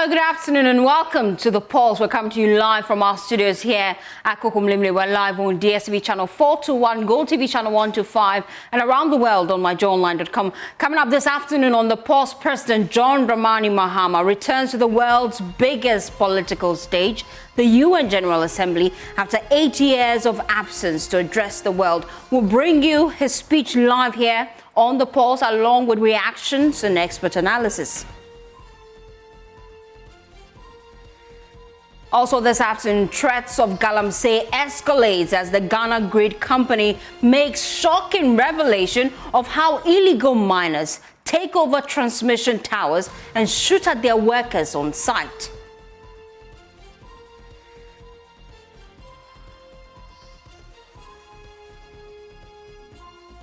Hello, good afternoon and welcome to The Pulse. We're coming to you live from our studios here at Kokomlimle. We're live on DSTV channel 421, Gold TV channel 125 and around the world on myjoyonline.com. Coming up this afternoon on The Pulse, President John Dramani Mahama returns to the world's biggest political stage, the UN General Assembly, after 8 years of absence to address the world. We'll bring you his speech live here on The Pulse along with reactions and expert analysis. Also this afternoon, threats of galamsey escalates as the Ghana Grid Company makes shocking revelation of how illegal miners take over transmission towers and shoot at their workers on site.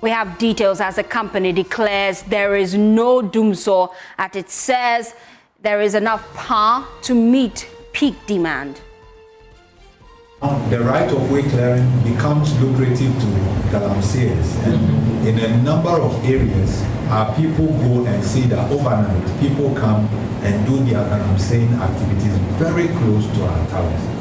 We have details as the company declares there is no doomsaw, as it says there is enough power to meet peak demand. The right-of-way clearing becomes lucrative to galamseyers, and in a number of areas, our people go and see that overnight people come and do their galamseying activities very close to our towers.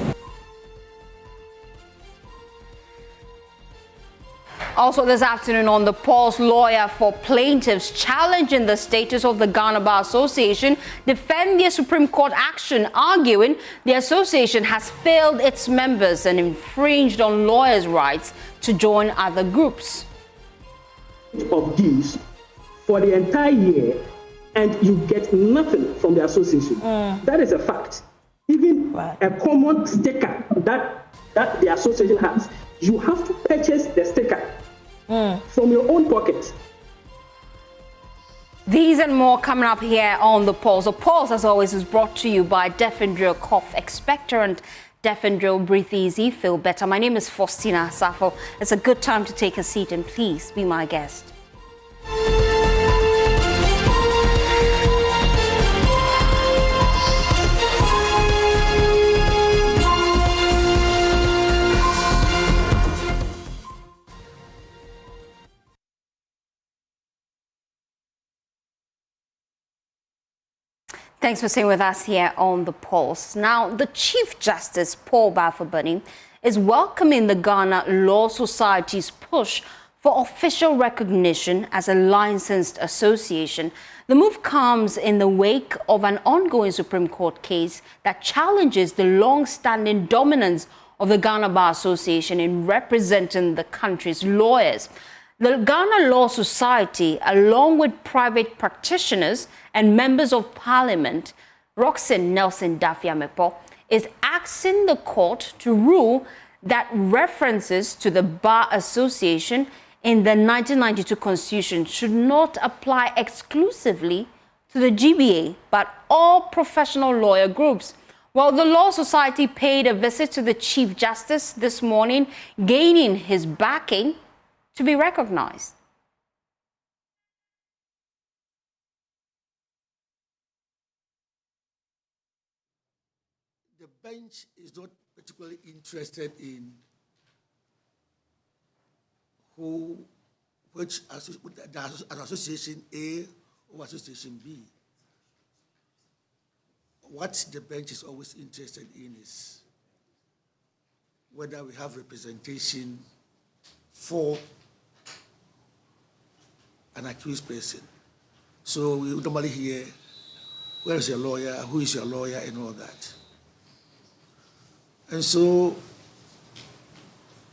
Also this afternoon on The Pulse, lawyer for plaintiffs challenging the status of the Ghana Bar Association defend their Supreme Court action, arguing the association has failed its members and infringed on lawyers' rights to join other groups. Of these for the entire year, and you get nothing from the association. That is a fact. Even a common sticker that the association has, you have to purchase the sticker from your own pocket. These and more coming up here on The Pulse. The Pulse, as always, is brought to you by Deaf and Drill Cough Expectorant. Deaf and Drill, breathe easy, feel better. My name is Faustina Safo. It's a good time to take a seat and please be my guest. Thanks for staying with us here on The Pulse. Now, the Chief Justice, Paul Baffa-Bunny, is welcoming the Ghana Law Society's push for official recognition as a licensed association. The move comes in the wake of an ongoing Supreme Court case that challenges the long-standing dominance of the Ghana Bar Association in representing the country's lawyers. The Ghana Law Society, along with private practitioners and members of parliament, Roxanne Nelson Dafiamepo, is asking the court to rule that references to the Bar Association in the 1992 Constitution should not apply exclusively to the GBA, but all professional lawyer groups. Well, the Law Society paid a visit to the Chief Justice this morning, gaining his backing to be recognized. The bench is not particularly interested in which association A or association B. What the bench is always interested in is whether we have representation for an accused person. So we normally hear, where is your lawyer, who is your lawyer, and all that. And so,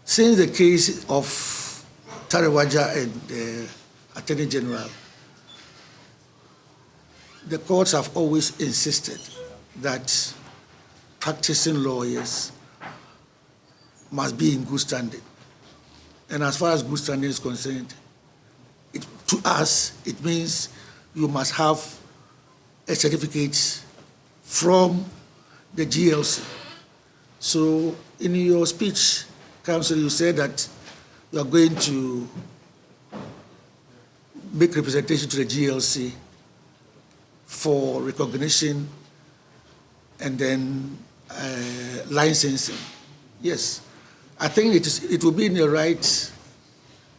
since the case of Tariwaja and the Attorney General, the courts have always insisted that practicing lawyers must be in good standing. And as far as good standing is concerned, to us, it means you must have a certificate from the GLC. So in your speech, Counsel, you said that you are going to make representation to the GLC for recognition and then licensing. Yes, I think it will be in the right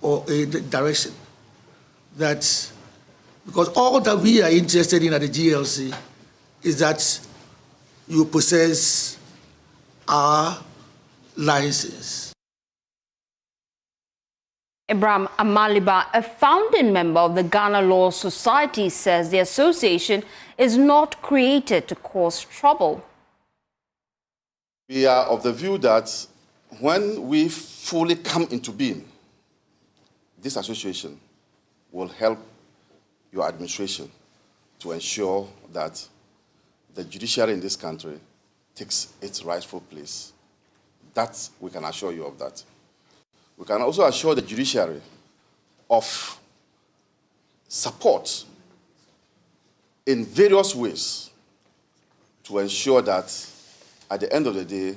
or a direction. That because all that we are interested in at the GLC is that you possess our license. Abraham Amaliba, a founding member of the Ghana Law Society, says the association is not created to cause trouble. We are of the view that when we fully come into being, this association will help your administration to ensure that the judiciary in this country takes its rightful place. That we can assure you of that. We can also assure the judiciary of support in various ways to ensure that at the end of the day,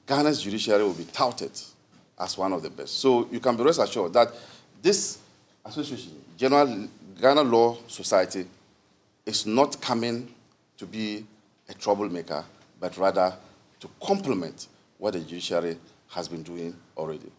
Ghana's judiciary will be touted as one of the best. So you can be rest assured that this association, General Ghana Law Society, is not coming to be a troublemaker, but rather to complement what the judiciary has been doing already.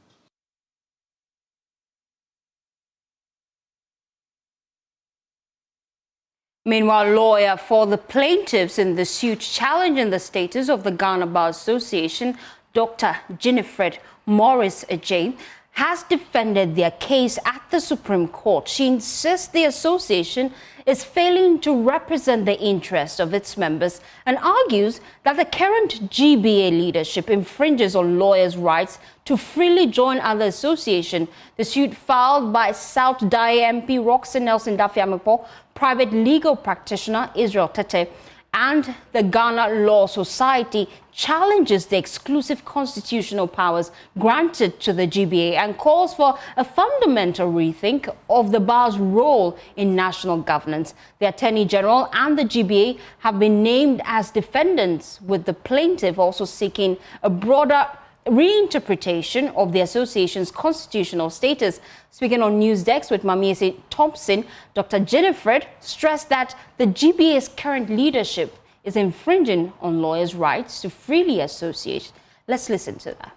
Meanwhile, lawyer for the plaintiffs in the suit challenging the status of the Ghana Bar Association, Dr. Jennifer Morris Ajay, has defended their case at the Supreme Court. She insists the association is failing to represent the interests of its members and argues that the current GBA leadership infringes on lawyers' rights to freely join other associations. The suit filed by South Dai MP Roxy Nelson Dafiamipo, private legal practitioner Israel Tete, and the Ghana Law Society challenges the exclusive constitutional powers granted to the GBA and calls for a fundamental rethink of the bar's role in national governance. The Attorney General and the GBA have been named as defendants, with the plaintiff also seeking a broader reinterpretation of the association's constitutional status. Speaking on Newsdesk with Mamiese Thompson, Dr. Jennifer stressed that the GBA's current leadership is infringing on lawyers' rights to freely associate. Let's listen to that.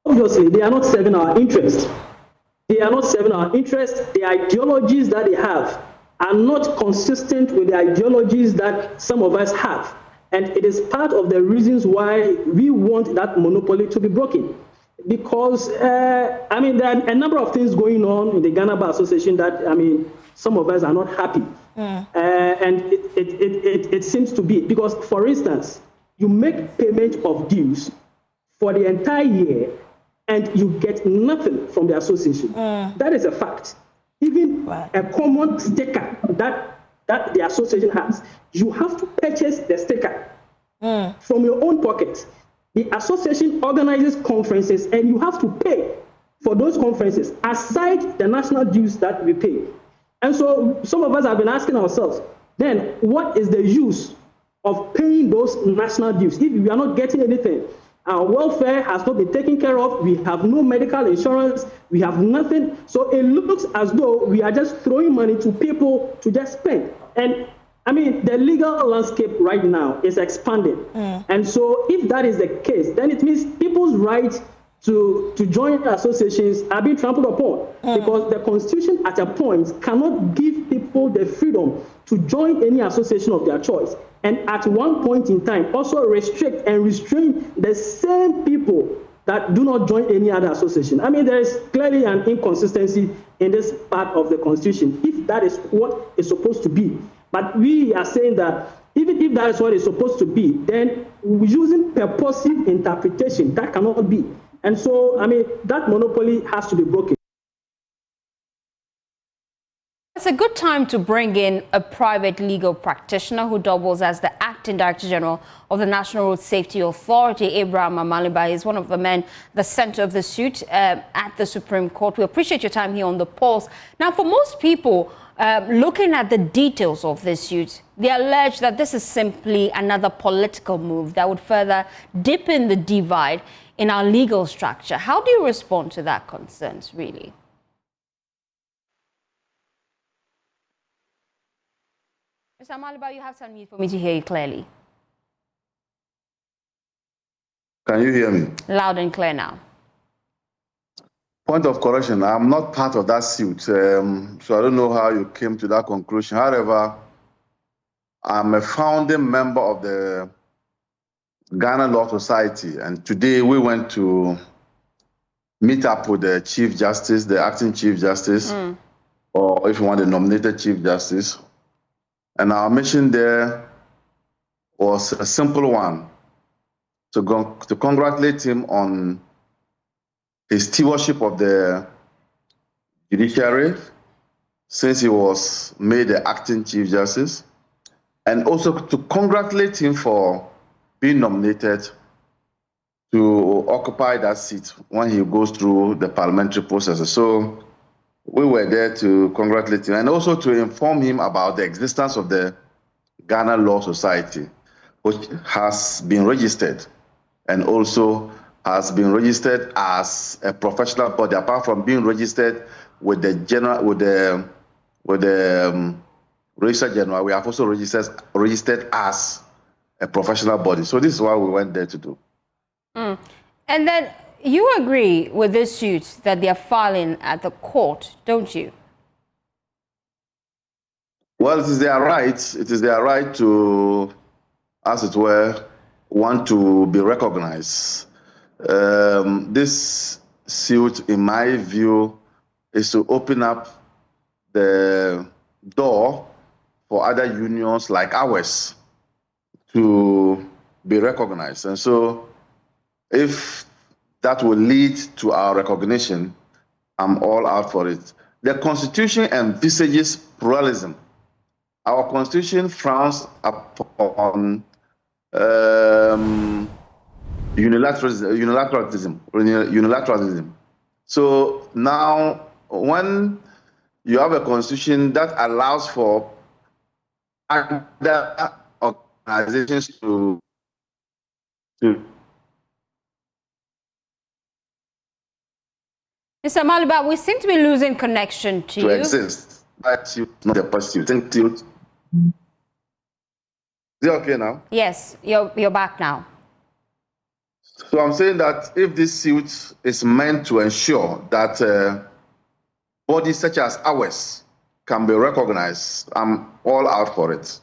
Obviously, they are not serving our interests. They are not serving our interests. The ideologies that they have are not consistent with the ideologies that some of us have. And it is part of the reasons why we want that monopoly to be broken. Because, there are a number of things going on in the Ghana Bar Association that, some of us are not happy. And it seems to be. Because, for instance, you make payment of dues for the entire year and you get nothing from the association. That is a fact. Even a common sticker that the association has, you have to purchase the sticker from your own pocket. The association organizes conferences and you have to pay for those conferences aside the national dues that we pay. And so some of us have been asking ourselves, then what is the use of paying those national dues if we are not getting anything? Our welfare has not been taken care of. We have no medical insurance. We have nothing. So it looks as though we are just throwing money to people to just spend. And the legal landscape right now is expanding. And so if that is the case, then it means people's rights to join associations are being trampled upon because the Constitution at a point cannot give people the freedom to join any association of their choice. And at one point in time, also restrict and restrain the same people that do not join any other association. There is clearly an inconsistency in this part of the Constitution, if that is what is supposed to be. But we are saying that even if that is what it's supposed to be, then using purposive interpretation, that cannot be. And so, that monopoly has to be broken. It's a good time to bring in a private legal practitioner who doubles as the Acting Director General of the National Road Safety Authority. Abraham Amaliba is one of the men, the center of the suit at the Supreme Court. We appreciate your time here on The Pulse. Now, for most people, looking at the details of this suit, they allege that this is simply another political move that would further deepen the divide in our legal structure. How do you respond to that concerns, really? Mr. Amaliba, you have some need for me to hear you clearly. Can you hear me? Loud and clear now. Point of correction, I'm not part of that suit, so I don't know how you came to that conclusion. However, I'm a founding member of the Ghana Law Society, and today we went to meet up with the Chief Justice, the acting Chief Justice, or if you want, the nominated Chief Justice. And our mission there was a simple one, to congratulate him on his stewardship of the judiciary since he was made the acting Chief Justice, and also to congratulate him for being nominated to occupy that seat when he goes through the parliamentary processes. So we were there to congratulate him and also to inform him about the existence of the Ghana Law Society, which has been registered and also has been registered as a professional body. Apart from being registered with the Registrar General, we have also registered as a professional body. So this is what we went there to do. And then you agree with this suit that they are filing at the court, don't you? Well, it is their right. It is their right to, as it were, want to be recognized. This suit, in my view, is to open up the door for other unions like ours to be recognized. And so if that will lead to our recognition, I'm all out for it. The Constitution envisages pluralism. Our Constitution frowns upon unilateralism. So now, when you have a Constitution that allows for other organizations to Mr. Maliba, we seem to be losing connection to you. exist. That's not a positive thing. Is it okay now? Yes, you're back now. So I'm saying that if this suit is meant to ensure that bodies such as ours can be recognized, I'm all out for it.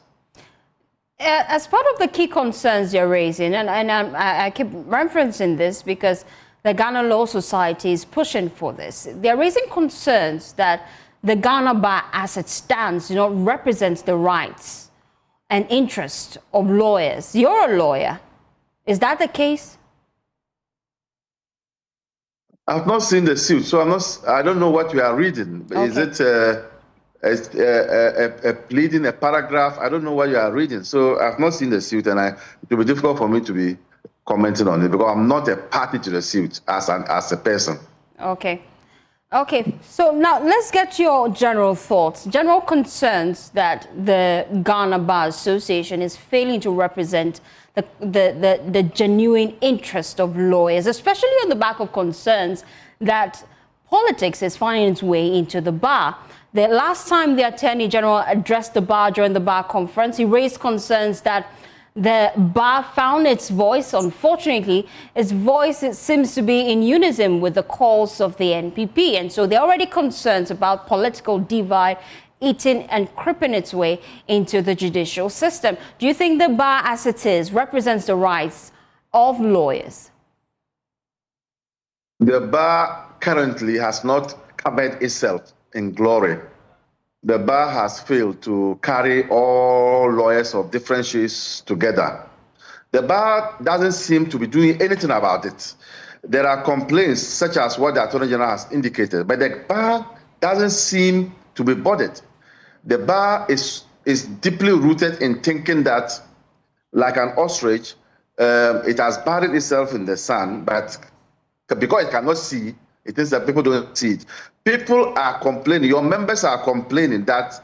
As part of the key concerns you're raising, and I keep referencing this because the Ghana Law Society is pushing for this. They're raising concerns that the Ghana Bar, as it stands, represents the rights and interests of lawyers. You're a lawyer. Is that the case? I've not seen the suit, so I don't know what you are reading. Okay. Is it a pleading, a paragraph? I don't know what you are reading. So I've not seen the suit, and it will be difficult for me to be commenting on it because I'm not a party to the suit as a person. Okay. So now let's get your general thoughts, general concerns that the Ghana Bar Association is failing to represent the genuine interest of lawyers, especially on the back of concerns that politics is finding its way into the bar. The last time the Attorney General addressed the bar during the bar conference, he raised concerns that the bar found its voice. Unfortunately, its voice seems to be in unison with the calls of the NPP. And so there are already concerns about political divide eating and creeping its way into the judicial system. Do you think the bar as it is represents the rights of lawyers? The bar currently has not covered itself in glory. The bar has failed to carry all lawyers of different shades together. The bar doesn't seem to be doing anything about it. There are complaints such as what the Attorney General has indicated, but the bar doesn't seem to be bothered. The bar is deeply rooted in thinking that, like an ostrich, it has buried itself in the sand, but because it cannot see, it is that people don't see it. People are complaining, your members are complaining that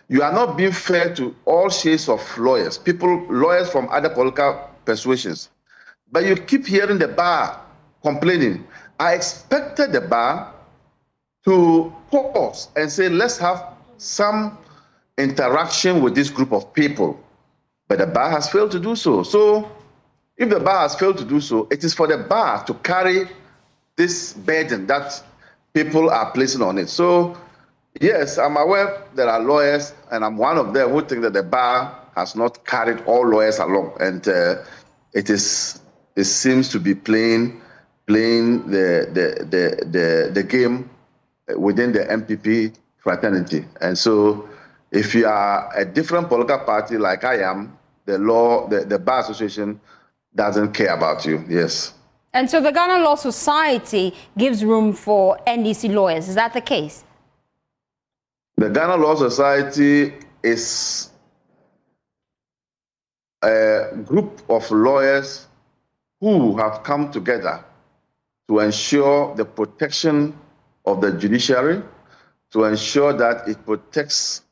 you are not being fair to all shades of lawyers, lawyers from other political persuasions. But you keep hearing the bar complaining. I expected the bar to pause and say, let's have some interaction with this group of people. But the bar has failed to do so. So if the bar has failed to do so, it is for the bar to carry this burden that people are placing on it. So yes, I'm aware there are lawyers, and I'm one of them who think that the bar has not carried all lawyers along. And it seems to be playing the game within the MPP fraternity. And so if you are a different political party like I am, the Bar Association doesn't care about you. Yes. And so the Ghana Law Society gives room for NDC lawyers. Is that the case? The Ghana Law Society is a group of lawyers who have come together to ensure the protection of the judiciary, to ensure that it protects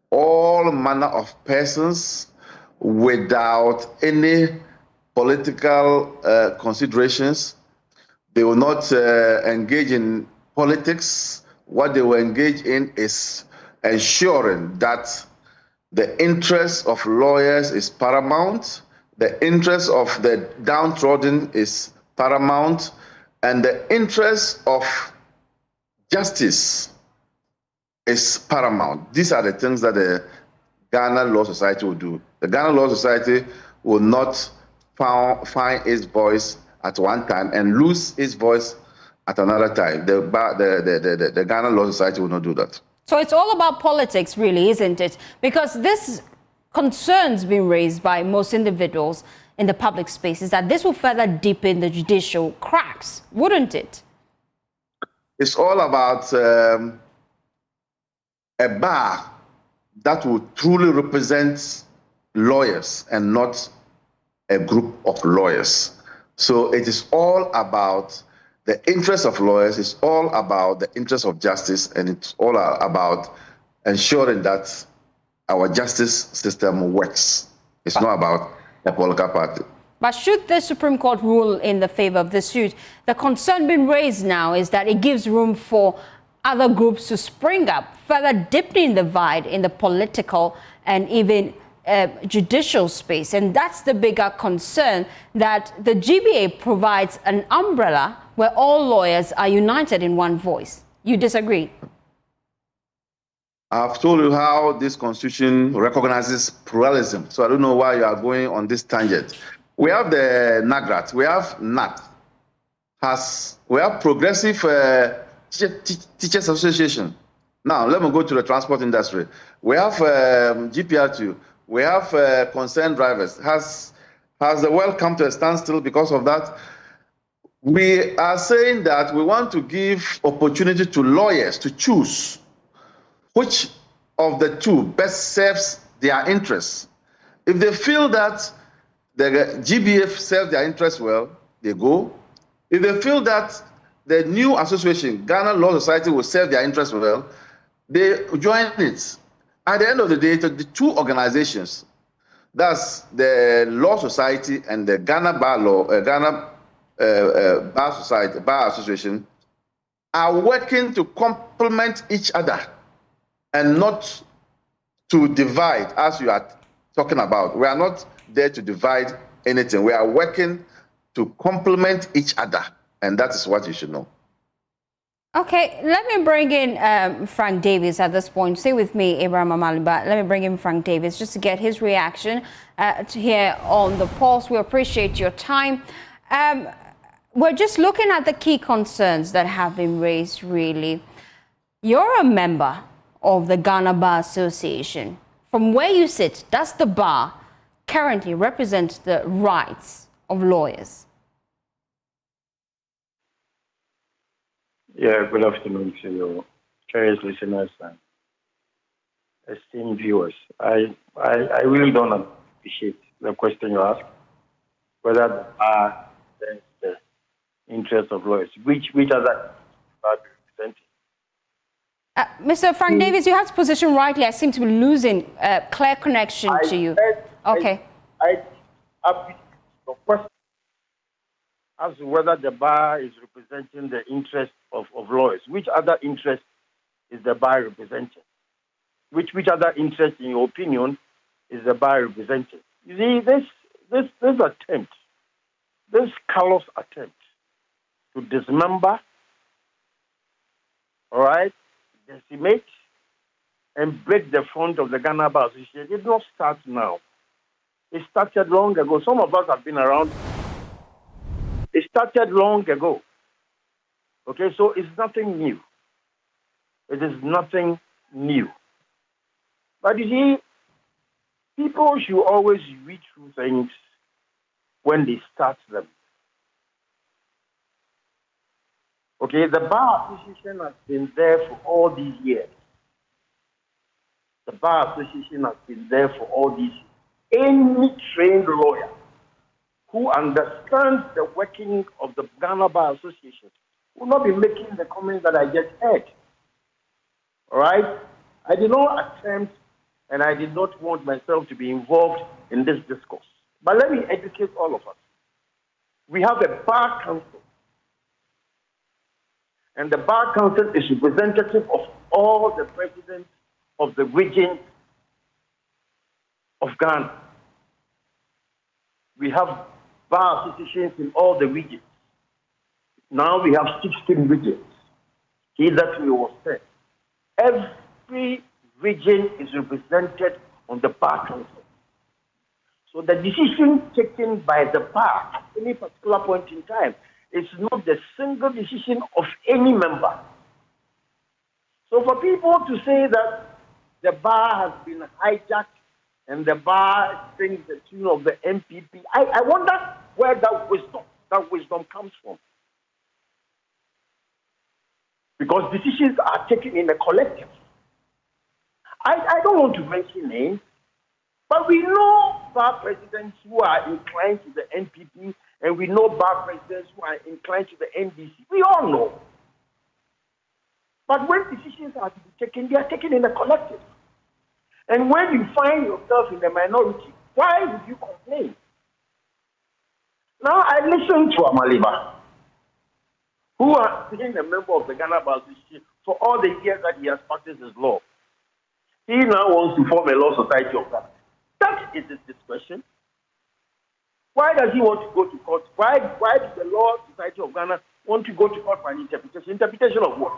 all manner of persons without any political considerations. They will not engage in politics. What they will engage in is ensuring that the interest of lawyers is paramount, the interest of the downtrodden is paramount, and the interest of justice is paramount. These are the things that the Ghana Law Society will do. The Ghana Law Society will not find its voice at one time and lose its voice at another time. The Ghana Law Society will not do that. So it's all about politics, really, isn't it? Because this concerns being raised by most individuals in the public spaces that this will further deepen the judicial cracks, wouldn't it? It's all about a bar that will truly represent lawyers and not a group of lawyers. So it is all about the interest of lawyers, it's all about the interest of justice, and it's all about ensuring that our justice system works. It's not about a political party. But should the Supreme Court rule in the favor of the suit, the concern being raised now is that it gives room for other groups to spring up, further deepening the divide in the political and even judicial space. And that's the bigger concern, that the GBA provides an umbrella where all lawyers are united in one voice. You disagree? I've told you how this constitution recognizes pluralism, so I don't know why you are going on this tangent. We have the NAGRAT, we have NAT, we have Progressive Teachers Association. Now, let me go to the transport industry. We have GPR2, we have concerned drivers. Has the world come to a standstill because of that? We are saying that we want to give opportunity to lawyers to choose which of the two best serves their interests. If they feel that the GBA serves their interests well, they go. If they feel that the new association, Ghana Law Society, will serve their interests well, they join it. At the end of the day, the two organizations, that's the Law Society and the Ghana Bar Society, Bar Association, are working to complement each other and not to divide, as you are talking about. We are not there to divide anything. We are working to complement each other, and that is what you should know. Okay, let me bring in Frank Davies at this point. Stay with me, Abraham Amaliba. Let me bring in Frank Davies just to get his reaction to here on the pulse. We appreciate your time. We're just looking at the key concerns that have been raised, really. You're a member of the Ghana Bar Association. From where you sit, does the bar currently represent the rights of lawyers? Yeah, good afternoon to you, curious listeners and esteemed viewers. I really don't appreciate the question you asked, whether the bar represents the interest of lawyers, which other bar representing. Mr. Frank Davies, you have to position rightly. I seem to be losing clear connection to you. Okay. I appreciate your question as to whether the bar is representing the interest of lawyers. Which other interest is the bar representing? Which other interest, in your opinion, is the bar representing? You see, this attempt, this callous attempt to dismember, all right, decimate, and break the front of the Ghana Bar Association did not start now. It started long ago. Some of us have been around. It started long ago. Okay, so it's nothing new. It is nothing new. But you see, people should always read through things when they start them. Okay, the Bar Association has been there for all these years. The Bar Association has been there for all these years. Any trained lawyer who understands the working of the Ghana Bar Association will not be making the comments that I just heard. All right? I did not attempt and I did not want myself to be involved in this discourse. But let me educate all of us. We have a Bar Council. And the Bar Council is representative of all the presidents of the region of Ghana. We have bar associations in all the regions. Now we have 16 regions. That we will say. Every region is represented on the Bar Council. So the decision taken by the bar at any particular point in time is not the single decision of any member. So for people to say that the bar has been hijacked and the bar sings the tune of the MPP, I wonder where that wisdom comes from. Because decisions are taken in a collective. I don't want to mention names, but we know bar presidents who are inclined to the NPP, and we know bar presidents who are inclined to the NDC. We all know. But when decisions are to be taken, they are taken in a collective. And when you find yourself in the minority, why would you complain? Now, I listened to Amaliba, who has been a member of the Ghana Bar Association for all the years that he has practiced his law. He now wants to form a law society of Ghana. That is his discretion. Why does he want to go to court? Why does the Law Society of Ghana want to go to court for an interpretation? Interpretation of what?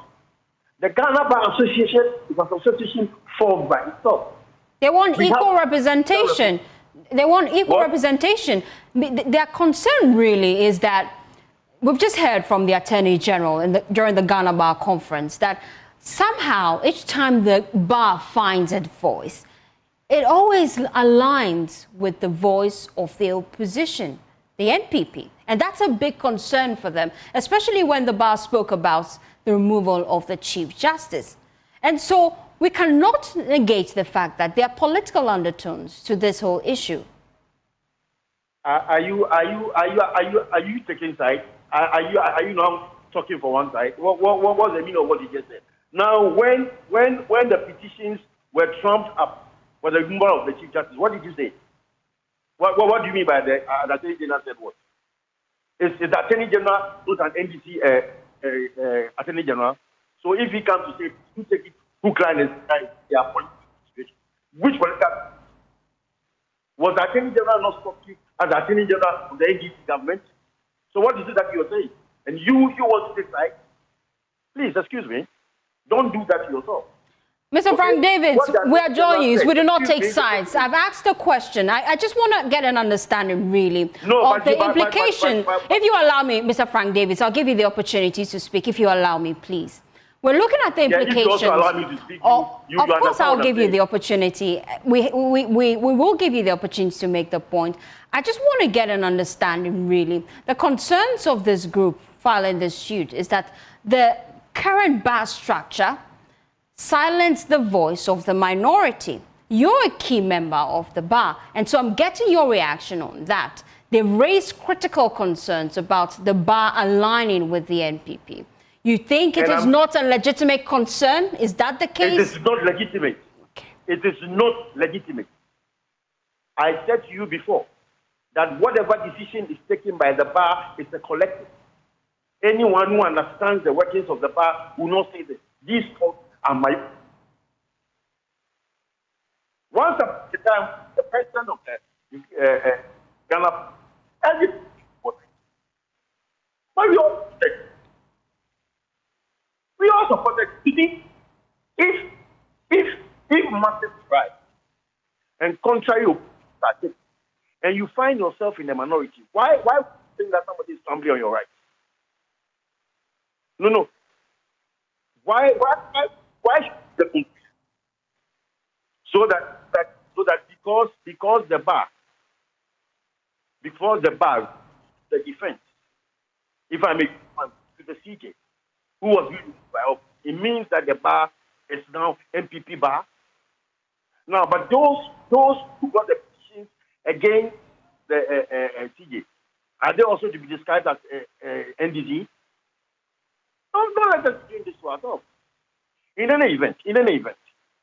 The Ghana Bar Association is an association formed by itself. They want equal representation. They want equal representation. Their concern really is that we've just heard from the Attorney General during the Ghana Bar Conference that somehow each time the bar finds a voice, it always aligns with the voice of the opposition, the NPP. And that's a big concern for them, especially when the bar spoke about the removal of the Chief Justice. And so we cannot negate the fact that there are political undertones to this whole issue. Are you taking side? Are you now talking for one side? What's the meaning of what you just said? Now, when the petitions were trumped up for the removal of the Chief Justice, what did you say? What do you mean by the Attorney General said what? Is the Attorney General not an NDC Attorney General? So if he comes to say, you take it, who client is their political situation? Which political? Was the Attorney General not spoken as the Attorney General of the NDC government? So what is it that you're saying? And you want to take side? Please, excuse me. Don't do that to yourself. Mr. Frank Davids, we are journalists. We do not take sides. I've asked a question. I just want to get an understanding, really, of the implication. If you allow me, Mr. Frank Davids, I'll give you the opportunity to speak, if you allow me, please. We're looking at the implications. If you also allow me to speak, of course, I'll give you the opportunity. We will give you the opportunity to make the point. I just want to get an understanding, really. The concerns of this group filing this suit is that the current bar structure silence the voice of the minority. You're a key member of the bar, and so I'm getting your reaction on that. They raised critical concerns about the bar aligning with the NPP. You think it is not a legitimate concern? Is that the case? It is not legitimate. Okay. It is not legitimate. I said to you before that whatever decision is taken by the bar is a collective. Anyone who understands the workings of the bar will not say this. These folks are my... Once upon a time, the president of the Ghana, everything was it. But we all supported it. If massive right and contrary opinions, and you find yourself in the minority, why would you think that somebody is stumbling on your rights? No. Why should the conclusion? So that because the bar, the defense, if I make to the CJ, who was used by up, it means that the bar is now MPP bar. Now, but those who got the petitions against the CJ, are they also to be described as NDG? Don't let us do this to ourselves. In any event,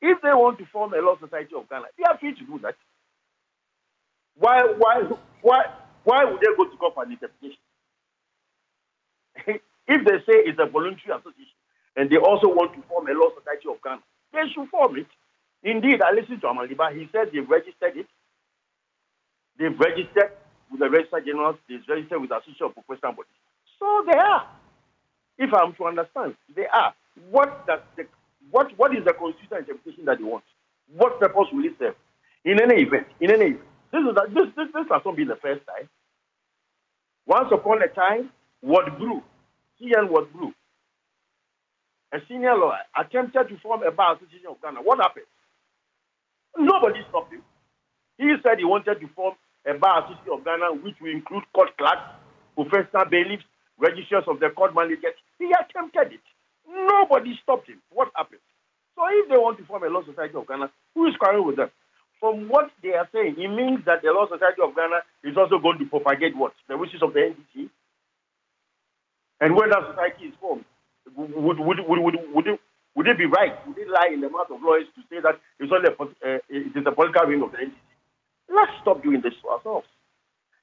if they want to form a law society of Ghana, they are free to do that. Why would they go to court for an interpretation? If they say it's a voluntary association and they also want to form a law society of Ghana, they should form it. Indeed, I listened to Amaliba. He said they've registered it. They've registered with the Registrar General. They've registered with the Association of Professional Bodies. So they are. If I'm to understand, they are. What is the constitutional interpretation that they want? What purpose will it serve? In any event, this has not been the first time. Once upon a time, Ward Brew, CN Ward Brew, a senior lawyer, attempted to form a bar association of Ghana. What happened? Nobody stopped him. He said he wanted to form a bar association of Ghana, which will include court clerks, professional bailiffs, registrars of the court managers. He attempted it. Nobody stopped him. What happened? So if they want to form a law society of Ghana, who is quarreling with them? From what they are saying, it means that the law society of Ghana is also going to propagate what? The wishes of the NDC. And when that society is formed, would it be right? Would it lie in the mouth of lawyers to say that it's only it is a political wing of the NDC? Let's stop doing this to ourselves.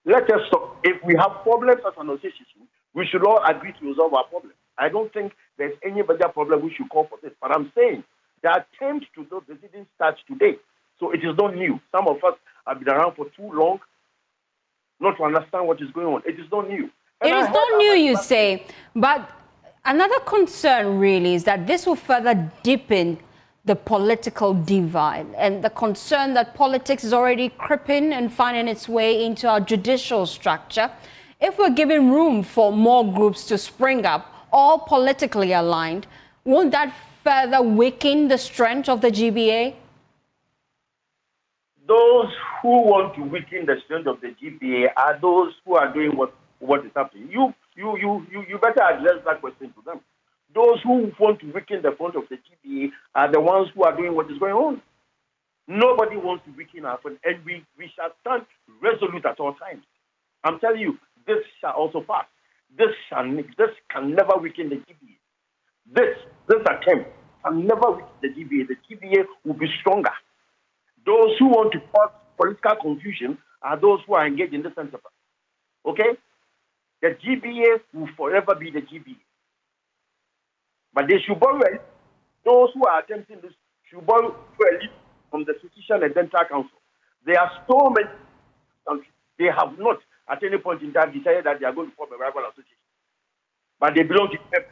Let us stop. If we have problems as an association, we should all agree to resolve our problem. I don't think there's any bigger problem we should call for this. But I'm saying the attempt to do this didn't start today. So it is not new. Some of us have been around for too long not to understand what is going on. It is not new. It is not new, you say. But another concern really is that this will further deepen the political divide and the concern that politics is already creeping and finding its way into our judicial structure. If we're giving room for more groups to spring up, all politically aligned, won't that further weaken the strength of the GBA? Those who want to weaken the strength of the GBA are those who are doing what is happening. You better address that question to them. Those who want to weaken the front of the GBA are the ones who are doing what is going on. Nobody wants to weaken our front, and we shall stand resolute at all times. I'm telling you, this shall also pass. This can never weaken the GBA. This attempt can never weaken the GBA. The GBA will be stronger. Those who want to cause political confusion are those who are engaged in this enterprise. Okay? The GBA will forever be the GBA. But they should borrow it. Those who are attempting this should borrow a lead from the Physician and Dental Council. There are so many countries. They have not, at any point in time, decided that they are going to form a rival association. But they belong to the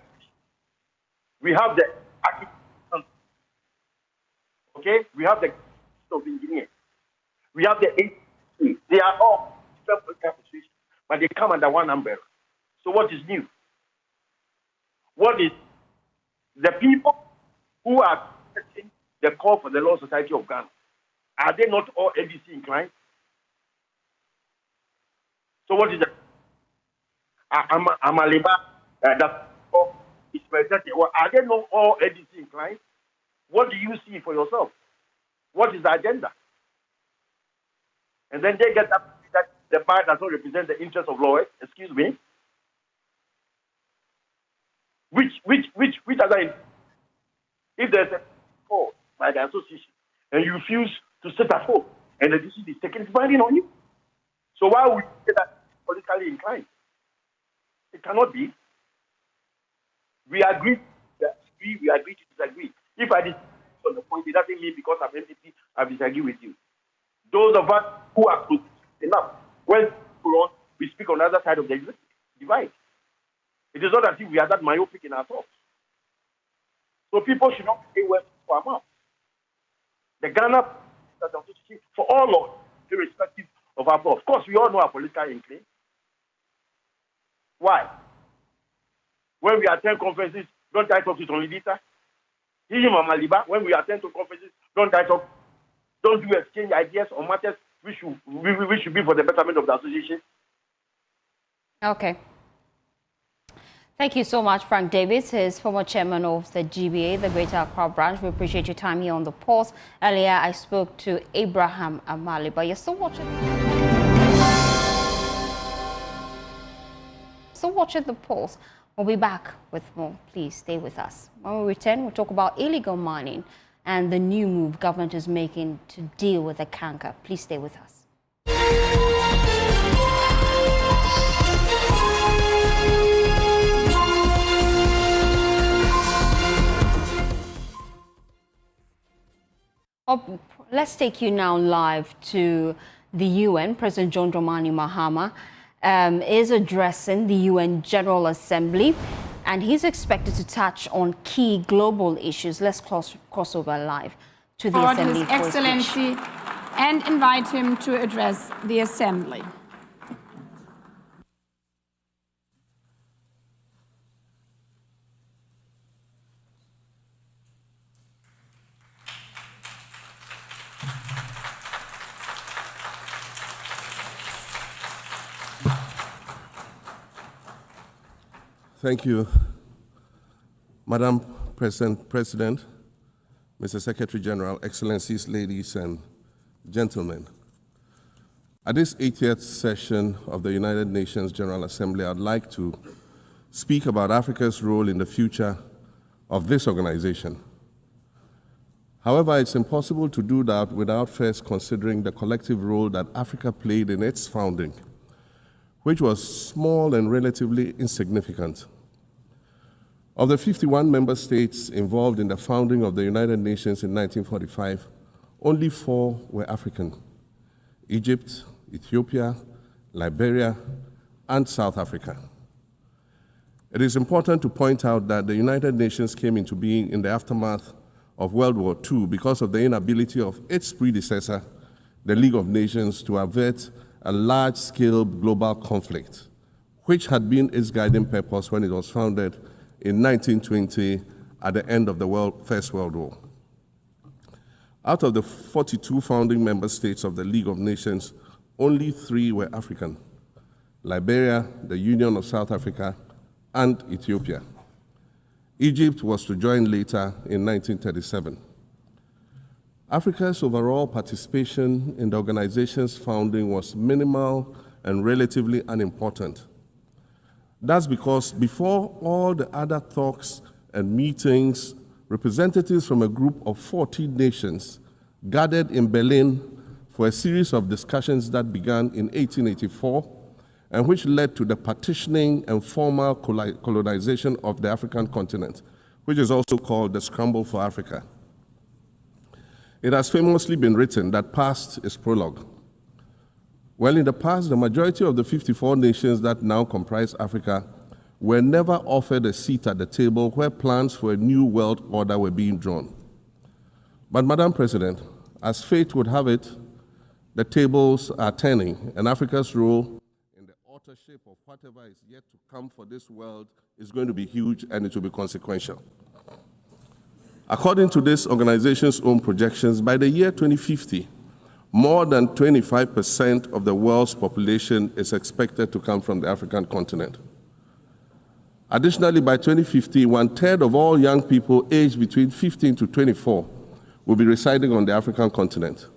We have the architect. Okay? We have the of engineers. We have the ACC. They are all different political associations, but they come under one umbrella. So what is new? What is the people who are accepting the call for the Law Society of Ghana? Are they not all ADC inclined? So what is the Amaliba that is presented? Well, are they not all ADC inclined? What do you see for yourself? What is the agenda? And then they get up that the bar does not represent the interests of lawyers. Excuse me. Which other? If there's a call by the association and you refuse to sit at home and the decision is taken, it's binding on you. So why would you say that politically inclined? It cannot be. We agree to disagree. We agree to disagree. If I disagree on the point, it doesn't mean because I'm NDC, I disagree with you. Those of us who are close enough, when we speak on the other side of the divide. It is not as if we are that myopic in our thoughts. So people should not say words for our mouth. The Ghana for all laws, irrespective of our poll. Of course, we all know our political incline. Why? When we attend conferences, don't I talk to Tony Dita? When we attend to conferences, don't do exchange ideas on matters which should be for the betterment of the association? Okay. Thank you so much, Frank Davis. He is former chairman of the GBA, the Greater Accra branch. We appreciate your time here on The Pulse. Earlier, I spoke to Abraham Amali, but you're still watching. Still watching The Pulse. We'll be back with more. Please stay with us. When we return, we'll talk about illegal mining and the new move government is making to deal with the canker. Please stay with us. Let's take you now live to the UN. President John Dramani Mahama is addressing the UN General Assembly, and he's expected to touch on key global issues. Let's cross over live to the Assembly. His Excellency, and invite him to address the Assembly. Thank you, Madam President, Mr. Secretary General, Excellencies, ladies and gentlemen. At this 80th session of the United Nations General Assembly, I'd like to speak about Africa's role in the future of this organization. However, it's impossible to do that without first considering the collective role that Africa played in its founding, which was small and relatively insignificant. Of the 51 member states involved in the founding of the United Nations in 1945, only 4 were African: Egypt, Ethiopia, Liberia, and South Africa. It is important to point out that the United Nations came into being in the aftermath of World War II because of the inability of its predecessor, the League of Nations, to avert a large-scale global conflict, which had been its guiding purpose when it was founded in 1920 at the end of the First World War. Out of the 42 founding member states of the League of Nations, only 3 were African: Liberia, the Union of South Africa, and Ethiopia. Egypt was to join later in 1937. Africa's overall participation in the organization's founding was minimal and relatively unimportant. That's because before all the other talks and meetings, representatives from a group of 14 nations gathered in Berlin for a series of discussions that began in 1884 and which led to the partitioning and formal colonization of the African continent, which is also called the Scramble for Africa. It has famously been written that past is prologue. Well, in the past, the majority of the 54 nations that now comprise Africa were never offered a seat at the table where plans for a new world order were being drawn. But, Madam President, as fate would have it, the tables are turning, and Africa's role in the authorship of whatever is yet to come for this world is going to be huge, and it will be consequential. According to this organization's own projections, by the year 2050, more than 25% of the world's population is expected to come from the African continent. Additionally, by 2050, 1/3 of all young people aged between 15 to 24 will be residing on the African continent.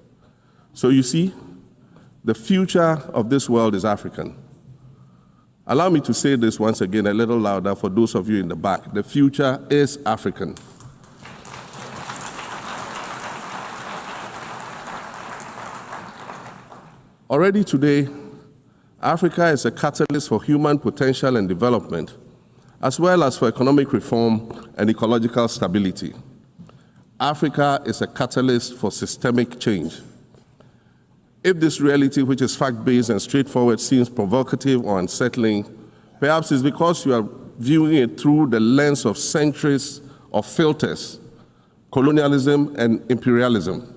So you see, the future of this world is African. Allow me to say this once again a little louder for those of you in the back. The future is African. Already today, Africa is a catalyst for human potential and development, as well as for economic reform and ecological stability. Africa is a catalyst for systemic change. If this reality, which is fact-based and straightforward, seems provocative or unsettling, perhaps it's because you are viewing it through the lens of centuries of filters, colonialism and imperialism,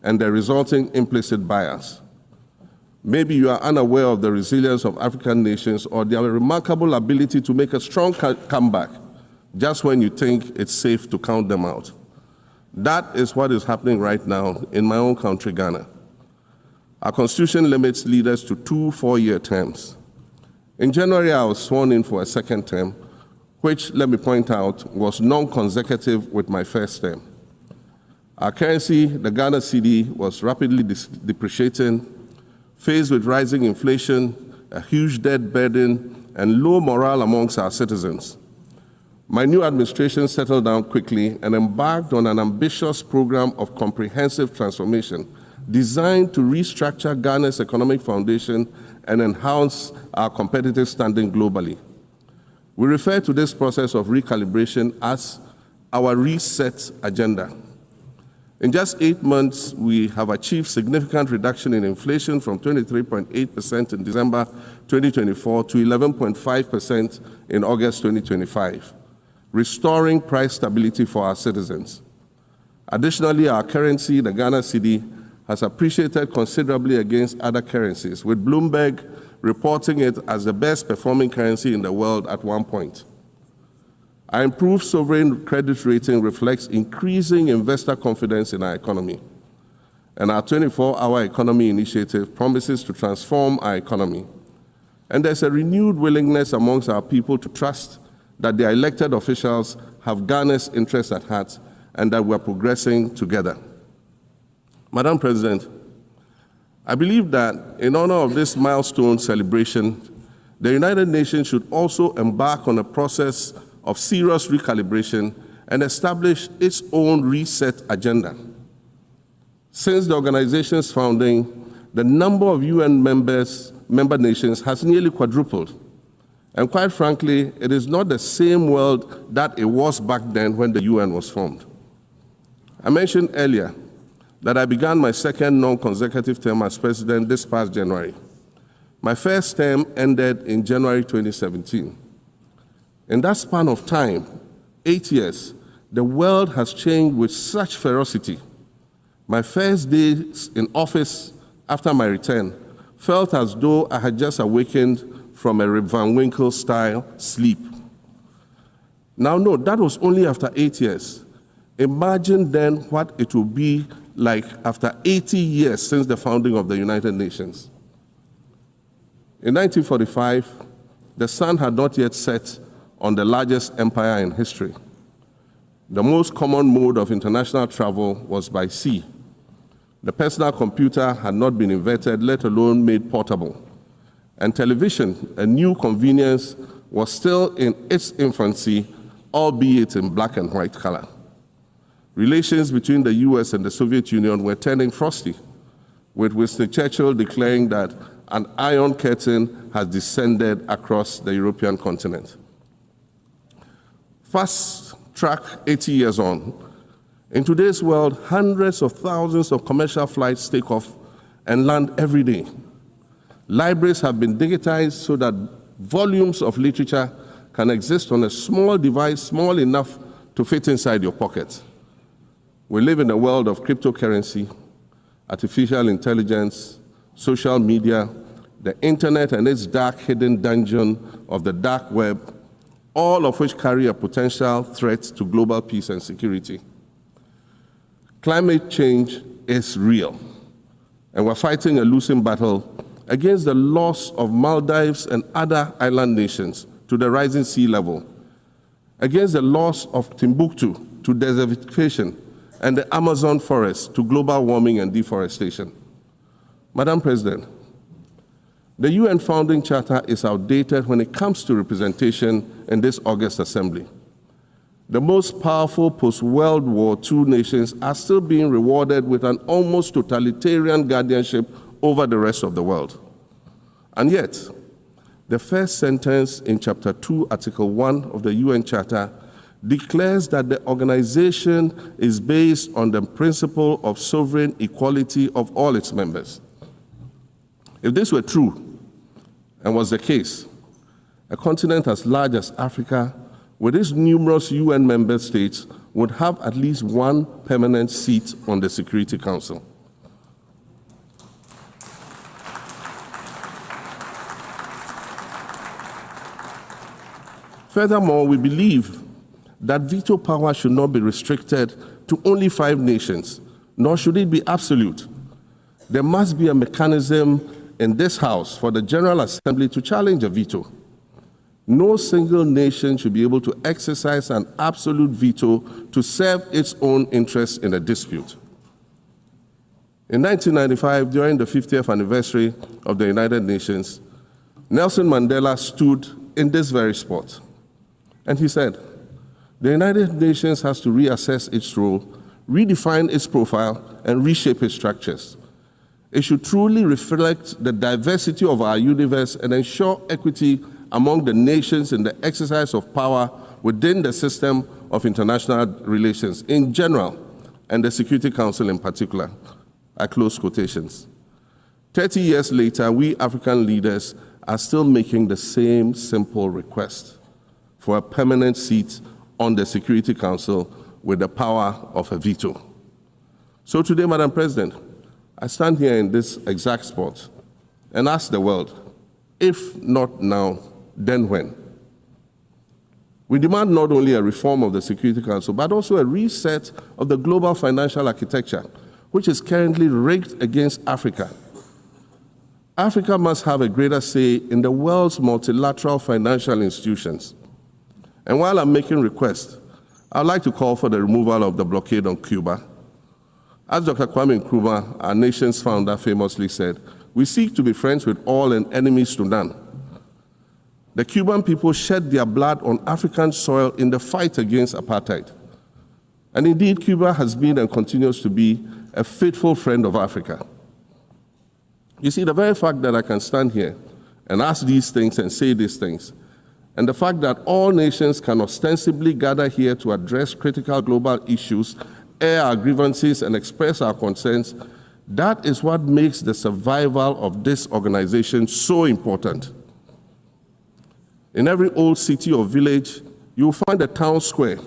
and the resulting implicit bias. Maybe you are unaware of the resilience of African nations or their remarkable ability to make a strong comeback just when you think it's safe to count them out. That is what is happening right now in my own country, Ghana. Our constitution limits leaders to 2 4-year terms. In January, I was sworn in for a second term, which, let me point out, was non-consecutive with my first term. Our currency, the Ghana cedi, was rapidly depreciating, faced with rising inflation, a huge debt burden, and low morale amongst our citizens. My new administration settled down quickly and embarked on an ambitious program of comprehensive transformation designed to restructure Ghana's economic foundation and enhance our competitive standing globally. We refer to this process of recalibration as our reset agenda. In just 8 months, we have achieved significant reduction in inflation from 23.8% in December 2024 to 11.5% in August 2025, restoring price stability for our citizens. Additionally, our currency, the Ghana cedi, has appreciated considerably against other currencies, with Bloomberg reporting it as the best performing currency in the world at one point. Our improved sovereign credit rating reflects increasing investor confidence in our economy. And our 24-hour economy initiative promises to transform our economy. And there's a renewed willingness amongst our people to trust that their elected officials have Ghana's interests at heart and that we're progressing together. Madam President, I believe that in honor of this milestone celebration, the United Nations should also embark on a process of serious recalibration and establish its own reset agenda. Since the organization's founding, the number of UN member nations has nearly quadrupled. And quite frankly, it is not the same world that it was back then when the UN was formed. I mentioned earlier that I began my second non-consecutive term as president this past January. My first term ended in January 2017. In that span of time, 8 years, the world has changed with such ferocity. My first days in office after my return felt as though I had just awakened from a Rip Van Winkle-style sleep. Now, no, that was only after 8 years. Imagine then what it will be like after 80 years since the founding of the United Nations. In 1945, the sun had not yet set on the largest empire in history. The most common mode of international travel was by sea. The personal computer had not been invented, let alone made portable. And television, a new convenience, was still in its infancy, albeit in black and white color. Relations between the US and the Soviet Union were turning frosty, with Winston Churchill declaring that an iron curtain has descended across the European continent. Fast track 80 years on, in today's world, hundreds of thousands of commercial flights take off and land every day. Libraries have been digitized so that volumes of literature can exist on a small device, small enough to fit inside your pocket. We live in a world of cryptocurrency, artificial intelligence, social media, the internet and its dark hidden dungeon of the dark web, all of which carry a potential threat to global peace and security. Climate change is real, and we're fighting a losing battle against the loss of Maldives and other island nations to the rising sea level, against the loss of Timbuktu to desertification and the Amazon forest to global warming and deforestation. Madam President, the UN Founding Charter is outdated when it comes to representation in this August Assembly. The most powerful post-World War II nations are still being rewarded with an almost totalitarian guardianship over the rest of the world. And yet, the first sentence in Chapter 2, Article 1 of the UN Charter declares that the organization is based on the principle of sovereign equality of all its members. If this were true, and was the case, a continent as large as Africa, with its numerous UN member states, would have at least one permanent seat on the Security Council. Furthermore, we believe that veto power should not be restricted to only 5 nations, nor should it be absolute. There must be a mechanism in this House for the General Assembly to challenge a veto. No single nation should be able to exercise an absolute veto to serve its own interests in a dispute. In 1995, during the 50th anniversary of the United Nations, Nelson Mandela stood in this very spot, and he said, "The United Nations has to reassess its role, redefine its profile, and reshape its structures. It should truly reflect the diversity of our universe and ensure equity among the nations in the exercise of power within the system of international relations in general and the Security Council in particular." I close quotations. 30 years later, we African leaders are still making the same simple request for a permanent seat on the Security Council with the power of a veto. So today, Madam President, I stand here in this exact spot and ask the world, if not now, then when? We demand not only a reform of the Security Council, but also a reset of the global financial architecture, which is currently rigged against Africa. Africa must have a greater say in the world's multilateral financial institutions. And while I'm making requests, I'd like to call for the removal of the blockade on Cuba. As Dr. Kwame Nkrumah, our nation's founder, famously said, "We seek to be friends with all and enemies to none." The Cuban people shed their blood on African soil in the fight against apartheid. And indeed, Cuba has been and continues to be a faithful friend of Africa. You see, the very fact that I can stand here and ask these things and say these things, and the fact that all nations can ostensibly gather here to address critical global issues, air our grievances, and express our concerns, that is what makes the survival of this organization so important. In every old city or village, you'll find a town square,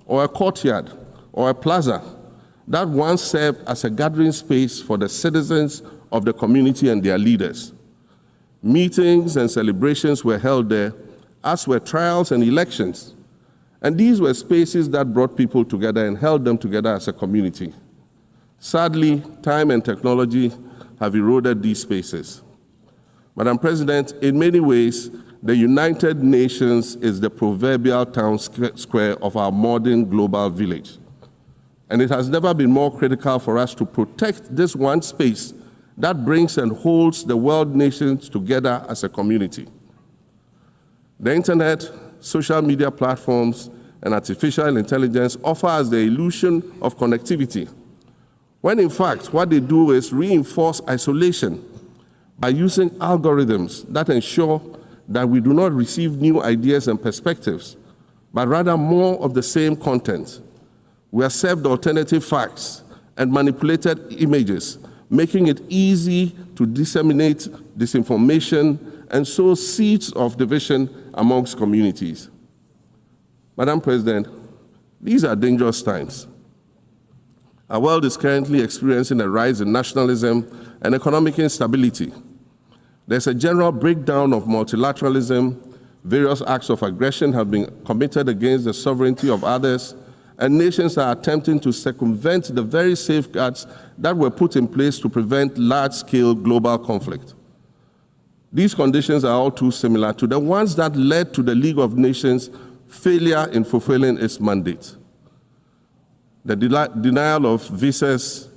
or a courtyard, or a plaza that once served as a gathering space for the citizens of the community and their leaders. Meetings and celebrations were held there, as were trials and elections. And these were spaces that brought people together and held them together as a community. Sadly, time and technology have eroded these spaces. Madam President, in many ways, the United Nations is the proverbial town square of our modern global village. And it has never been more critical for us to protect this one space that brings and holds the world nations together as a community. The internet, social media platforms, and artificial intelligence offer us the illusion of connectivity, when in fact what they do is reinforce isolation by using algorithms that ensure that we do not receive new ideas and perspectives, but rather more of the same content. We are served alternative facts and manipulated images, making it easy to disseminate disinformation and sow seeds of division amongst communities. Madam President, these are dangerous times. Our world is currently experiencing a rise in nationalism and economic instability. There's a general breakdown of multilateralism. Various acts of aggression have been committed against the sovereignty of others, and nations are attempting to circumvent the very safeguards that were put in place to prevent large-scale global conflict. These conditions are all too similar to the ones that led to the League of Nations' failure in fulfilling its mandate. The denial of visas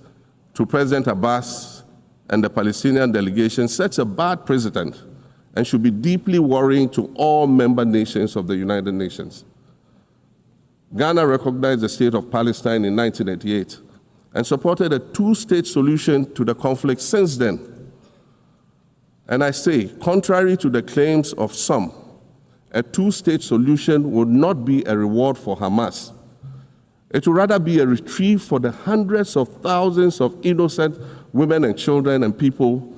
to President Abbas and the Palestinian delegation sets a bad precedent and should be deeply worrying to all member nations of the United Nations. Ghana recognized the state of Palestine in 1988 and supported a two-state solution to the conflict since then. And I say, contrary to the claims of some, a two-state solution would not be a reward for Hamas. It would rather be a reprieve for the hundreds of thousands of innocent women and children and people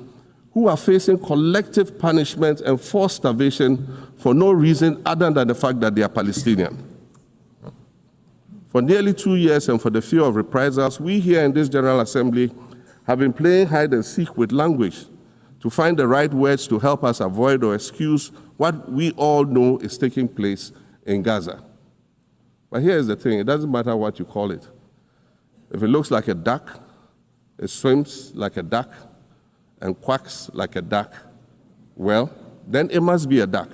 who are facing collective punishment and forced starvation for no reason other than the fact that they are Palestinian. For nearly 2 years and for the fear of reprisals, we here in this General Assembly have been playing hide and seek with language to find the right words to help us avoid or excuse what we all know is taking place in Gaza. But here's the thing, it doesn't matter what you call it. If it looks like a duck, it swims like a duck, and quacks like a duck, well, then it must be a duck.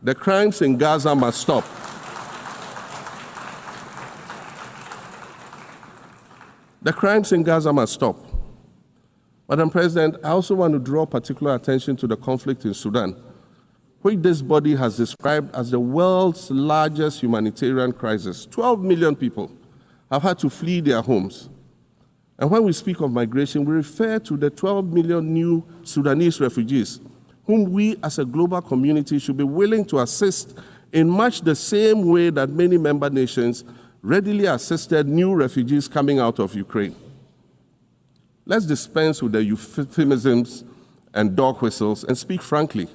The crimes in Gaza must stop. The crimes in Gaza must stop. Madam President, I also want to draw particular attention to the conflict in Sudan, which this body has described as the world's largest humanitarian crisis. 12 million people have had to flee their homes. And when we speak of migration, we refer to the 12 million new Sudanese refugees, whom we as a global community should be willing to assist in much the same way that many member nations readily assisted new refugees coming out of Ukraine. Let's dispense with the euphemisms and dog whistles and speak frankly.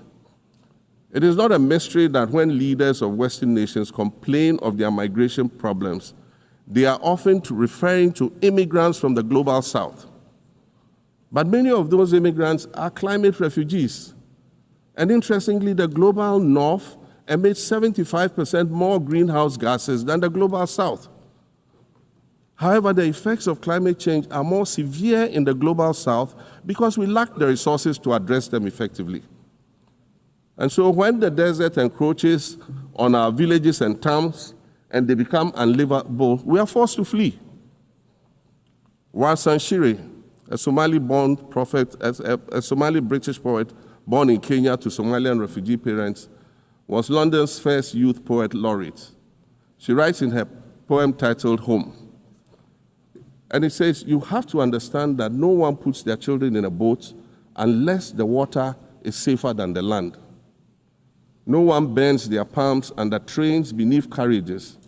It is not a mystery that when leaders of Western nations complain of their migration problems, they are often referring to immigrants from the global south. But many of those immigrants are climate refugees. And interestingly, the global north emits 75% more greenhouse gases than the global south. However, the effects of climate change are more severe in the global south because we lack the resources to address them effectively. And so when the desert encroaches on our villages and towns and they become unlivable, we are forced to flee. Warsan Shire, a Somali-born prophet, a Somali-British poet born in Kenya to Somalian refugee parents, was London's first youth poet laureate. She writes in her poem titled Home. And it says, you have to understand that no one puts their children in a boat unless the water is safer than the land. No one bends their palms under trains beneath carriages.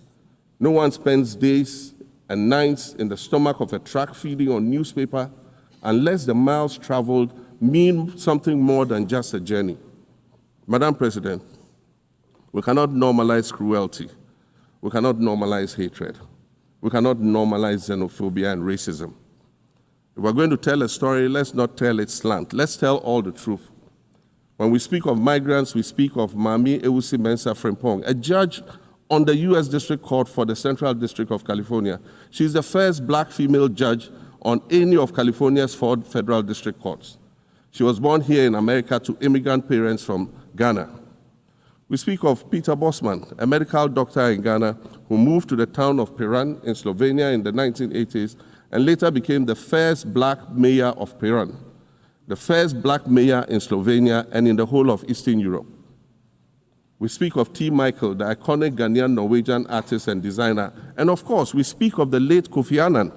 No one spends days and nights in the stomach of a truck feeding on newspaper unless the miles traveled mean something more than just a journey. Madam President, we cannot normalize cruelty. We cannot normalize hatred. We cannot normalize xenophobia and racism. If we're going to tell a story, let's not tell it slant. Let's tell all the truth. When we speak of migrants, we speak of Mami Ewusi Mensah Frimpong, a judge on the U.S. District Court for the Central District of California. She's the first black female judge on any of California's 4 federal district courts. She was born here in America to immigrant parents from Ghana. We speak of Peter Bosman, a medical doctor in Ghana who moved to the town of Piran in Slovenia in the 1980s and later became the first black mayor of Piran, the first black mayor in Slovenia and in the whole of Eastern Europe. We speak of T. Michael, the iconic Ghanaian Norwegian artist and designer. And of course, we speak of the late Kofi Annan,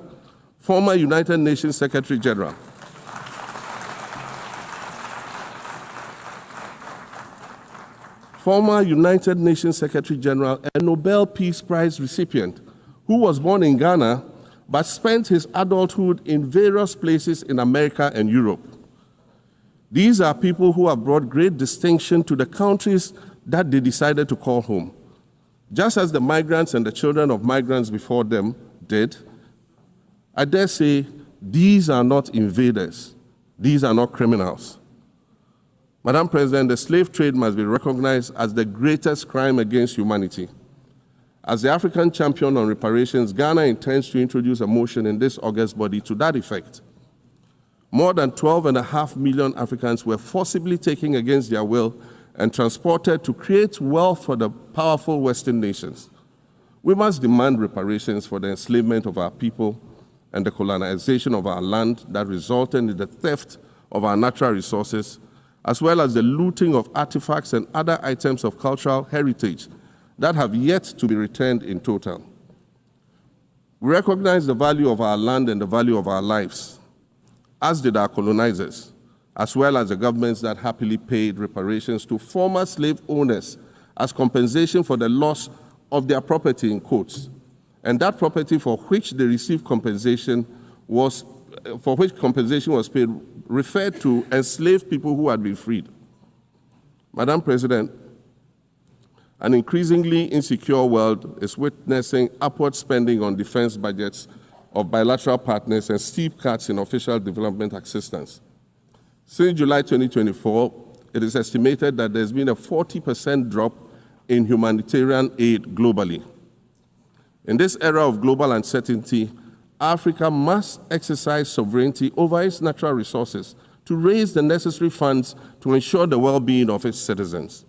former United Nations Secretary General. Former United Nations Secretary General and Nobel Peace Prize recipient, who was born in Ghana but spent his adulthood in various places in America and Europe. These are people who have brought great distinction to the countries that they decided to call home. Just as the migrants and the children of migrants before them did, I dare say these are not invaders. These are not criminals. Madam President, the slave trade must be recognized as the greatest crime against humanity. As the African champion on reparations, Ghana intends to introduce a motion in this August body to that effect. More than 12.5 million Africans were forcibly taken against their will and transported to create wealth for the powerful Western nations. We must demand reparations for the enslavement of our people and the colonization of our land that resulted in the theft of our natural resources, as well as the looting of artifacts and other items of cultural heritage that have yet to be returned in total. We recognize the value of our land and the value of our lives, as did our colonizers, as well as the governments that happily paid reparations to former slave owners as compensation for the loss of their property in quotes. And that property for which they received compensation was paid referred to enslaved people who had been freed. Madam President, an increasingly insecure world is witnessing upward spending on defense budgets of bilateral partners and steep cuts in official development assistance. Since July 2024, it is estimated that there's been a 40% drop in humanitarian aid globally. In this era of global uncertainty, Africa must exercise sovereignty over its natural resources to raise the necessary funds to ensure the well-being of its citizens.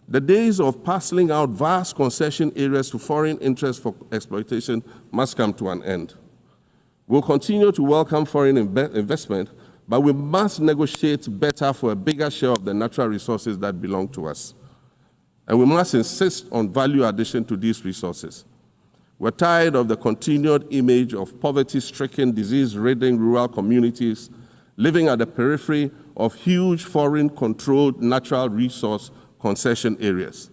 The days of parceling out vast concession areas to foreign interests for exploitation must come to an end. We'll continue to welcome foreign investment, but we must negotiate better for a bigger share of the natural resources that belong to us. And we must insist on value addition to these resources. We're tired of the continued image of poverty-stricken, disease-ridden rural communities living at the periphery of huge foreign-controlled natural resource concession areas.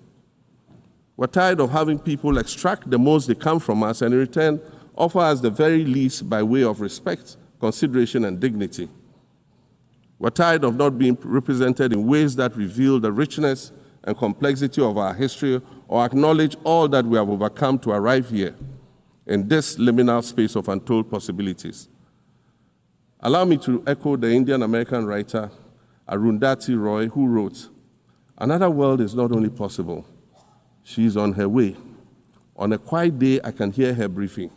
We're tired of having people extract the most they can from us and in return offer us the very least by way of respect, consideration, and dignity. We're tired of not being represented in ways that reveal the richness and complexity of our history or acknowledge all that we have overcome to arrive here in this liminal space of untold possibilities. Allow me to echo the Indian-American writer Arundhati Roy, who wrote, "Another world is not only possible, she is on her way. On a quiet day, I can hear her briefing."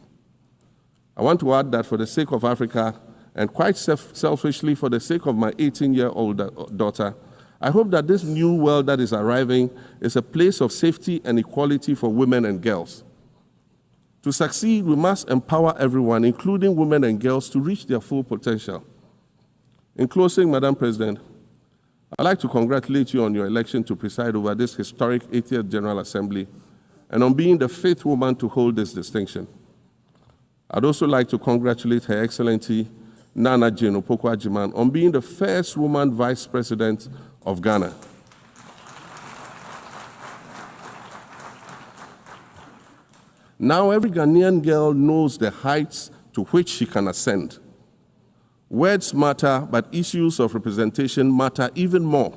I want to add that for the sake of Africa, and quite selfishly for the sake of my 18-year-old daughter, I hope that this new world that is arriving is a place of safety and equality for women and girls. To succeed, we must empower everyone, including women and girls, to reach their full potential. In closing, Madam President, I'd like to congratulate you on your election to preside over this historic 80th General Assembly and on being the 5th woman to hold this distinction. I'd also like to congratulate Her Excellency Nana Jane Opoku-Agyeman on being the first woman Vice President of Ghana. Now every Ghanaian girl knows the heights to which she can ascend. Words matter, but issues of representation matter even more,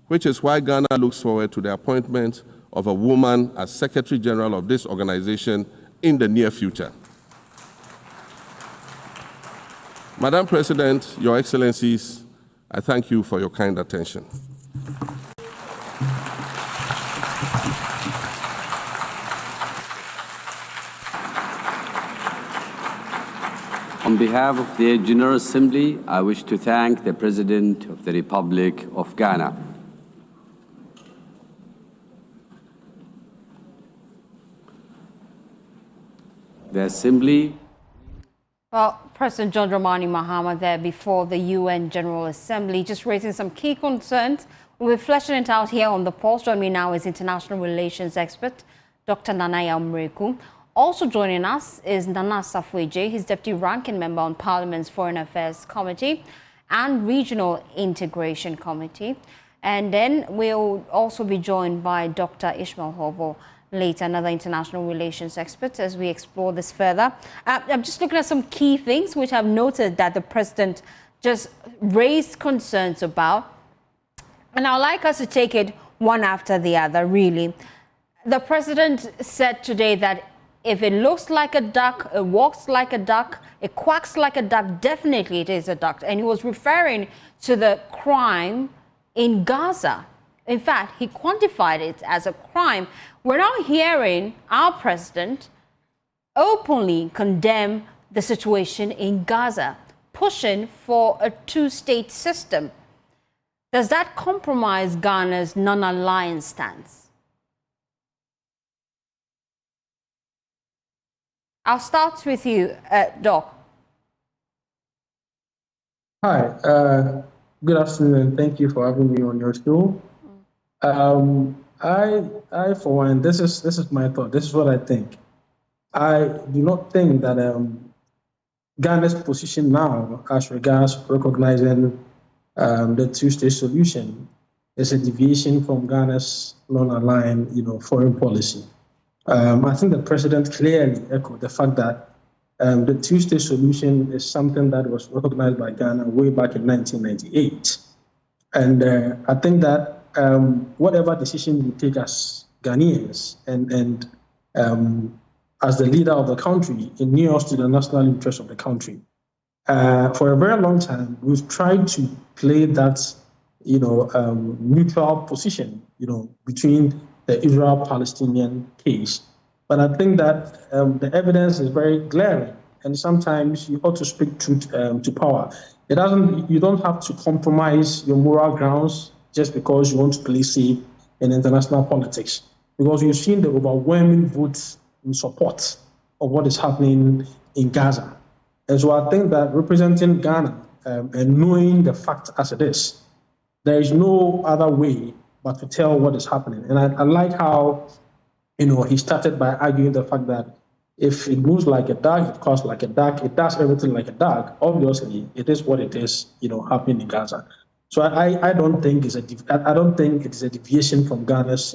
which is why Ghana looks forward to the appointment of a woman as Secretary General of this organization in the near future. Madam President, Your Excellencies, I thank you for your kind attention. On behalf of the General Assembly, I wish to thank the President of the Republic of Ghana. The Assembly. Well, President John Dramani Mahama there before the UN General Assembly, just raising some key concerns. We'll be fleshing it out here on the Pulse. Joining me now is international relations expert, Dr. Nanaya Mreku. Also joining us is Nana Safweje, his deputy ranking member on Parliament's Foreign Affairs Committee and Regional Integration Committee. And then we'll also be joined by Dr. Ishmael Hovo later, another international relations expert, as we explore this further. I'm just looking at some key things which I've noted that the president just raised concerns about. And I'd like us to take it one after the other, really. The president said today that if it looks like a duck, it walks like a duck, it quacks like a duck, definitely it is a duck. And he was referring to the crime in Gaza. In fact, he quantified it as a crime. We're now hearing our president openly condemn the situation in Gaza, pushing for a two-state system. Does that compromise Ghana's non-alliance stance? I'll start with you, Doc. Hi, good afternoon, and thank you for having me on your show. I for one, this is my thought. This is what I think. I do not think that Ghana's position now, as regards recognizing the two-state solution, is a deviation from Ghana's non-aligned, foreign policy. I think the president clearly echoed the fact that the two-state solution is something that was recognized by Ghana way back in 1998. And I think that whatever decision we take as Ghanaians and as the leader of the country, it nears to the national interest of the country. For a very long time, we've tried to play that, neutral position, between the Israel-Palestinian case. But I think that the evidence is very glaring, and sometimes you ought to speak truth to power. You don't have to compromise your moral grounds just because you want to play safe in international politics, because you've seen the overwhelming votes in support of what is happening in Gaza. And so I think that representing Ghana and knowing the fact as it is, there is no other way but to tell what is happening. And I like how, he started by arguing the fact that if it moves like a dog, it calls like a duck, it does everything like a dog. Obviously, it is what it is, happening in Gaza. So I don't think it's a deviation from Ghana's,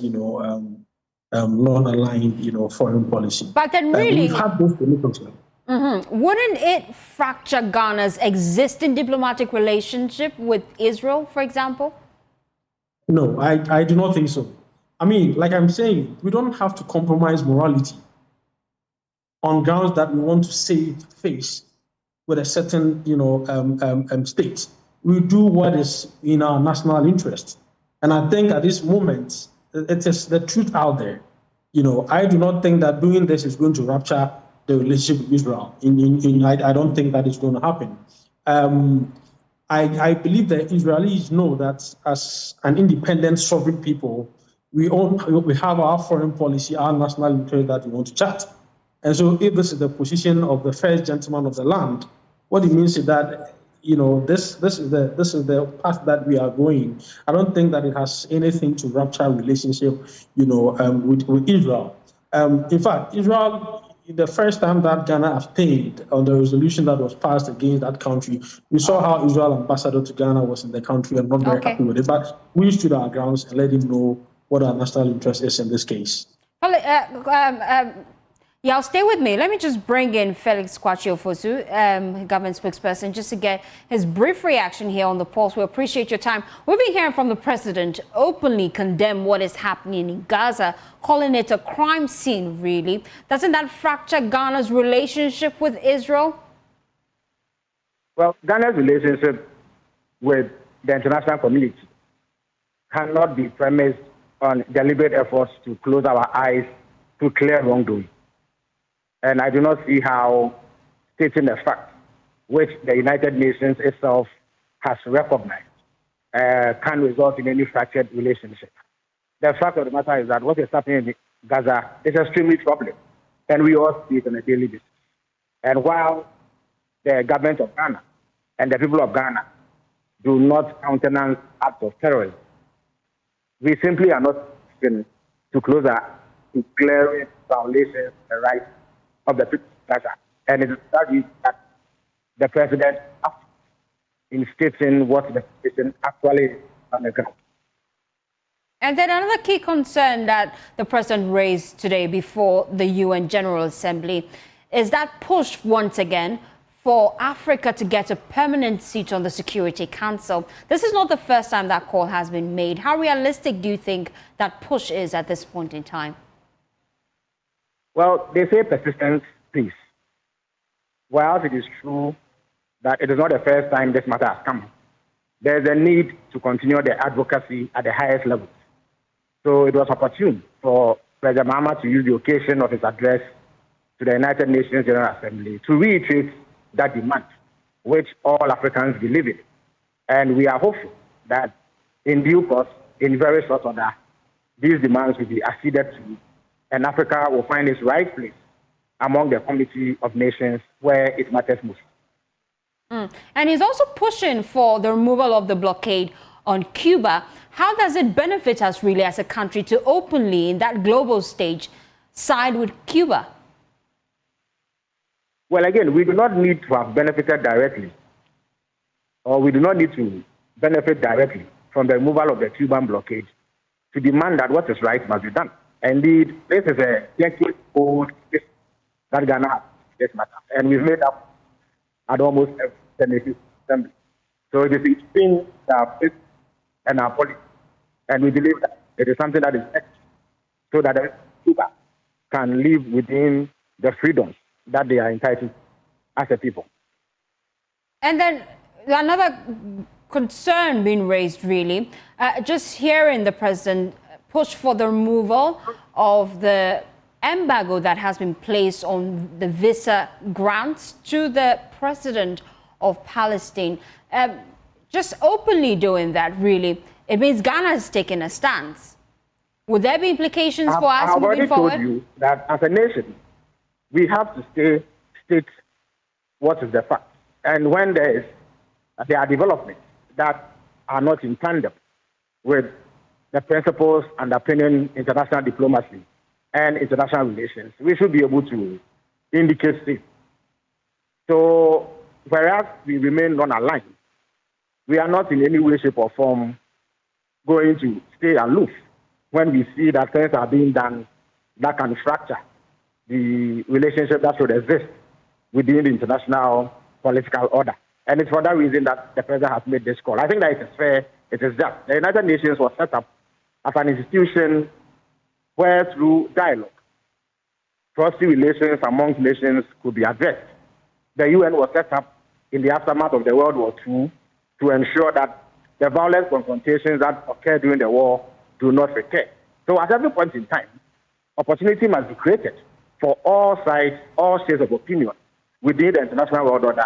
non-aligned, foreign policy. But then really, we've had both politics now. Wouldn't it fracture Ghana's existing diplomatic relationship with Israel, for example? No, I do not think so. I mean, like I'm saying, we don't have to compromise morality on grounds that we want to save face with a certain, state. We do what is in our national interest. And I think at this moment, it is the truth out there. I do not think that doing this is going to rupture the relationship with Israel. I don't think that is going to happen. I believe the Israelis know that as an independent, sovereign people, we have our foreign policy, our national interest that we want to chart. And so if this is the position of the first gentleman of the land, what it means is that, this is the path that we are going. I don't think that it has anything to rupture relationship, with Israel. In fact, Israel, the first time that Ghana abstained on the resolution that was passed against that country, we saw how Israel ambassador to Ghana was in the country and not very happy with it. But we stood our grounds and let him know what our national interest is in this case. Yeah, stay with me. Let me just bring in Felix Kwasi-Ofosu, government spokesperson, just to get his brief reaction here on the Pulse. We appreciate your time. We've been hearing from the president openly condemn what is happening in Gaza, calling it a crime scene, really. Doesn't that fracture Ghana's relationship with Israel? Well, Ghana's relationship with the international community cannot be premised on deliberate efforts to close our eyes to clear wrongdoing. And I do not see how stating a fact, which the United Nations itself has recognized, can result in any fractured relationship. The fact of the matter is that what is happening in Gaza is extremely troubling, and we all see it on a daily basis. And while the government of Ghana and the people of Ghana do not countenance acts of terrorism, we simply are not going to close to glaring violations of the rights of the people of Gaza. And it is that the president, in stating what the situation actually is on the ground. And then another key concern that the president raised today before the UN General Assembly is that push once again for Africa to get a permanent seat on the Security Council. This is not the first time that call has been made. How realistic do you think that push is at this point in time? Well, they say persistence, peace. Whilst it is true that it is not the first time this matter has come, there is a need to continue the advocacy at the highest level. So it was opportune for President Mahama to use the occasion of his address to the United Nations General Assembly to reiterate that demand, which all Africans believe in. And we are hopeful that in due course, in very short order, these demands will be acceded to, and Africa will find its right place among the community of nations where it matters most. And he's also pushing for the removal of the blockade on Cuba. How does it benefit us really as a country to openly, in that global stage, side with Cuba? Well, again, we do not need to have benefited directly, or we do not need to benefit directly from the removal of the Cuban blockade to demand that what is right must be done. Indeed, this is a decade-old case that Ghana has this matter, and we've made up at almost every Senate assembly. So it is between our faith and our policy, and we believe that it is something that is necessary so that Cuba can live within the freedoms that they are entitled as a people. And then another concern being raised, really, just hearing the president push for the removal of the embargo that has been placed on the visa grants to the president of Palestine. Just openly doing that, really, it means Ghana has taken a stance. Would there be implications for us moving forward? I've already told you that as a nation, we have to state what is the fact. And when there are developments that are not in tandem with the principles underpinning international diplomacy and international relations, we should be able to indicate this. So, whereas we remain non-aligned, we are not in any way, shape, or form going to stay aloof when we see that things are being done that can fracture the relationship that should exist within the international political order. And it's for that reason that the president has made this call. I think that it is fair, it is just. The United Nations was set up as an institution where through dialogue, trusty relations amongst nations could be addressed. The UN was set up in the aftermath of the World War II to ensure that the violent confrontations that occurred during the war do not recur. So at every point in time, opportunity must be created for all sides, all shades of opinion within the international world order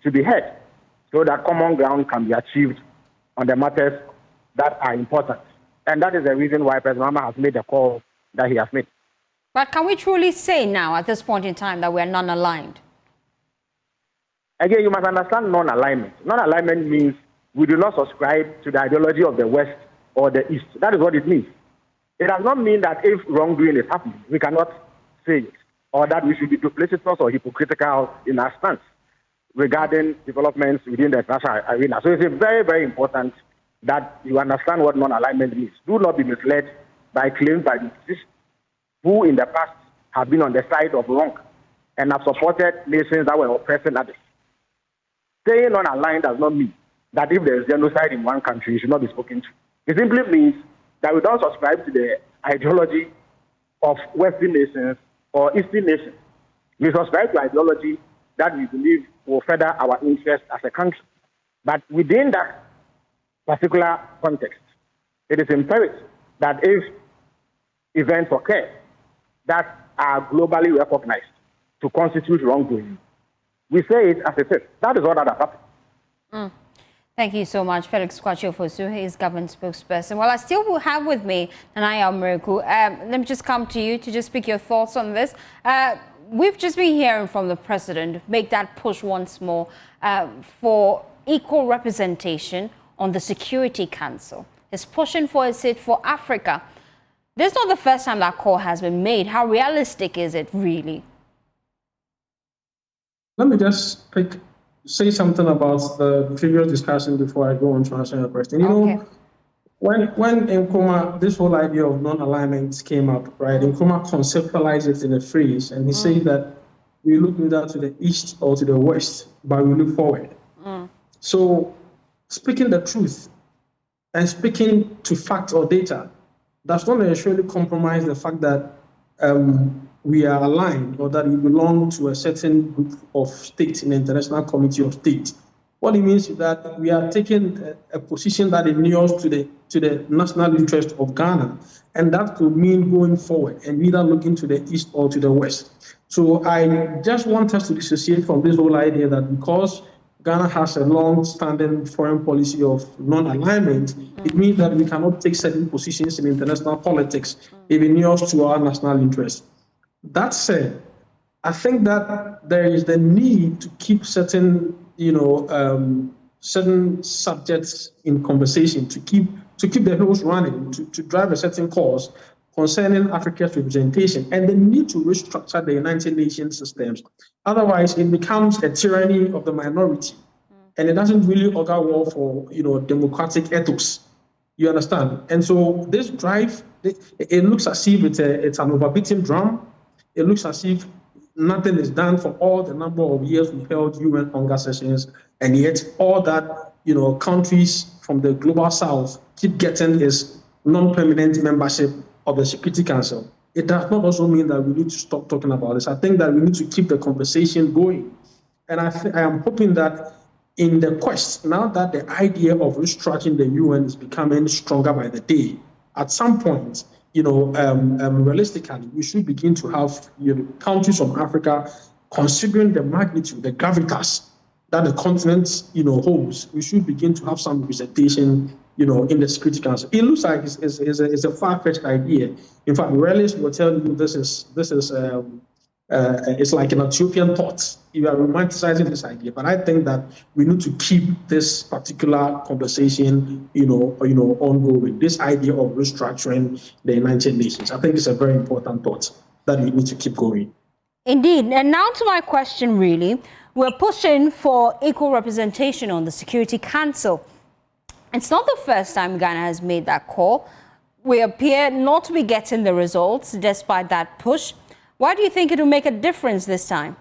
to be heard so that common ground can be achieved on the matters that are important. And that is the reason why President Mahama has made the call that he has made. But can we truly say now, at this point in time, that we are non-aligned? Again, you must understand non-alignment. Non-alignment means we do not subscribe to the ideology of the West or the East. That is what it means. It does not mean that if wrongdoing is happening, we cannot say it, or that we should be duplicitous or hypocritical in our stance regarding developments within the international arena. So it's very, very important that you understand what non-alignment means. Do not be misled by claims by the opposition who in the past have been on the side of wrong and have supported nations that were oppressing others. Staying non-aligned does not mean that if there is genocide in one country, it should not be spoken to. It simply means that we don't subscribe to the ideology of Western nations or Eastern nations. We subscribe to ideology that we believe will further our interests as a country. But within that particular context, it is imperative that if events occur that are globally recognized to constitute wrongdoing, we say it as it is. That is what has happened. Thank you so much, Felix Kwachiofosu. He is government spokesperson. Well, I still will have with me Nanaya Miracle. Let me just come to you to just speak your thoughts on this. We've just been hearing from the president make that push once more for equal representation on the Security Council. He's pushing for a seat for Africa. This is not the first time that call has been made. How realistic is it really? Let me just say something about the previous discussion before I go on to answer your question. You know, when Nkrumah, this whole idea of non-alignment came up, right? Nkrumah conceptualized it in a phrase, and he said that we look neither to the east or to the west, but we look forward. So, speaking the truth and speaking to fact or data does not necessarily compromise the fact that we are aligned or that we belong to a certain group of states in the International Committee of States. What it means is that we are taking a position that inures to the national interest of Ghana, and that could mean going forward and neither looking to the east or to the west. So I just want us to dissociate from this whole idea that because Ghana has a long-standing foreign policy of non-alignment, it means that we cannot take certain positions in international politics if it inures to our national interest. That said, I think that there is the need to keep certain, certain subjects in conversation, to keep the wheels running, to drive a certain cause concerning Africa's representation, and the need to restructure the United Nations systems. Otherwise, it becomes a tyranny of the minority, and it doesn't really augur well for democratic ethos. You understand? And so this drive, it looks as if it's an overbeaten drum. It looks as if nothing is done for all the number of years we held UN hunger sessions, and yet all that countries from the global south keep getting is non-permanent membership of the Security Council. It does not also mean that we need to stop talking about this. I think that we need to keep the conversation going, and I am hoping that in the quest, now that the idea of restructuring the UN is becoming stronger by the day, at some point, realistically, we should begin to have countries from Africa considering the magnitude, the gravitas that the continent, holds. We should begin to have some representation, in the Security Council. It looks like it's a far-fetched idea. In fact, realists will tell you this is it's like an utopian thought. You are romanticizing this idea, but I think that we need to keep this particular conversation, ongoing. This idea of restructuring the United Nations, I think it's a very important thought that we need to keep going. Indeed. And now to my question, really. We're pushing for equal representation on the Security Council. It's not the first time Ghana has made that call. We appear not to be getting the results despite that push. Why do you think it will make a difference this time?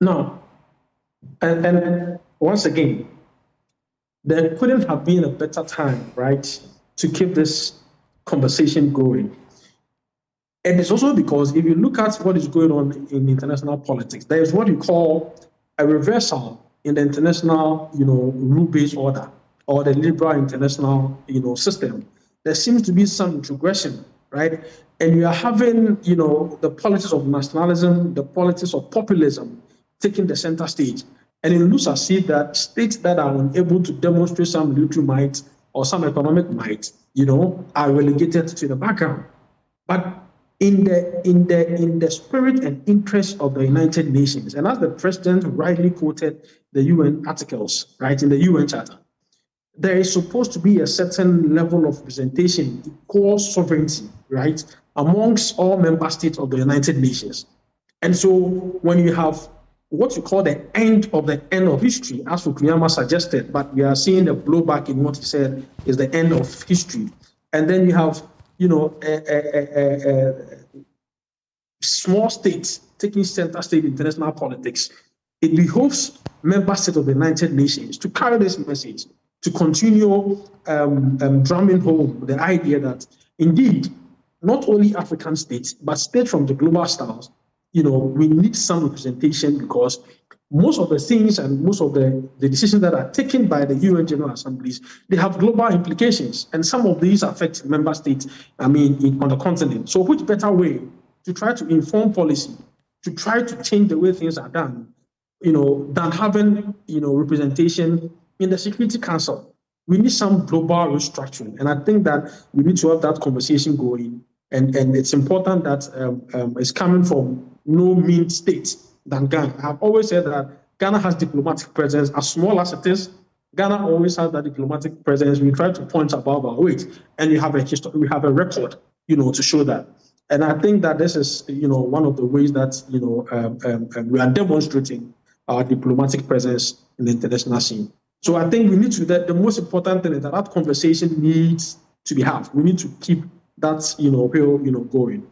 No. And once again, there couldn't have been a better time, right, to keep this conversation going. And it's also because if you look at what is going on in international politics, there is what you call a reversal in the international, rule-based order or the liberal international, system. There seems to be some introgression, right? And you are having, the politics of nationalism, the politics of populism taking the center stage. And it looks as if that states that are unable to demonstrate some military might or some economic might, are relegated to the background. But in the spirit and interest of the United Nations, and as the president rightly quoted the UN articles, right, in the UN Charter, there is supposed to be a certain level of representation, equal sovereignty, right, amongst all member states of the United Nations. And so when you have what you call the end of history, as Fukuyama suggested, but we are seeing the blowback in what he said is the end of history. And then you have, small states taking center stage in international politics. It behoves member states of the United Nations to carry this message, to continue drumming home the idea that indeed, not only African states, but states from the global south, we need some representation because most of the things and most of the decisions that are taken by the UN General Assemblies, they have global implications. And some of these affect member states, on the continent. So which better way to try to inform policy, to try to change the way things are done, than having, representation in the Security Council. We need some global restructuring. And I think that we need to have that conversation going. And it's important that it's coming from no mean state than Ghana. I've always said that Ghana has diplomatic presence, as small as it is. Ghana always has that diplomatic presence. We try to punch above our weight, and we have a record, to show that. And I think that this is, one of the ways that, we are demonstrating our diplomatic presence in the international scene. So I think we need to, the most important thing is that conversation needs to be had. We need to keep that, going.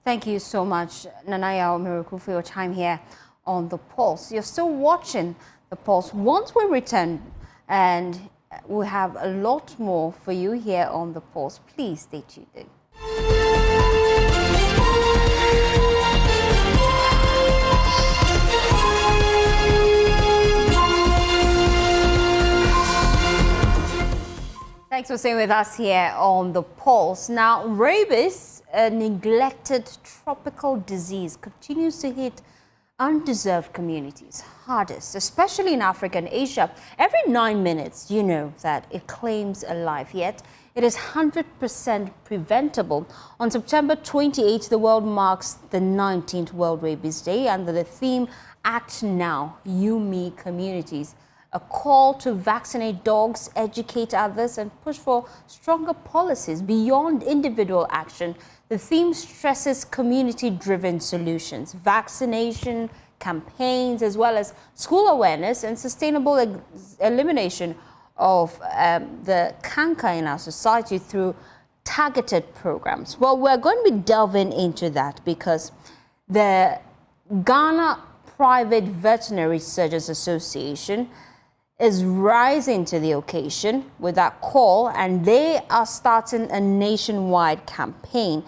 Thank you so much, Nanaya Miracle, for your time here on The Pulse. You're still watching The Pulse. Once we return, and we'll have a lot more for you here on The Pulse, please stay tuned in. Thanks for staying with us here on The Pulse. Now, rabies, a neglected tropical disease, continues to hit undeserved communities hardest, especially in Africa and Asia. Every 9 minutes, you know that it claims a life, yet it is 100% preventable. On September 28th, the world marks the 19th World Rabies Day under the theme Act Now, You, Me, Communities. A call to vaccinate dogs, educate others, and push for stronger policies beyond individual action. The theme stresses community-driven solutions, vaccination campaigns, as well as school awareness and sustainable elimination of the canker in our society through targeted programs. Well, we're going to be delving into that because the Ghana Private Veterinary Surgeons Association is rising to the occasion with that call, and they are starting a nationwide campaign,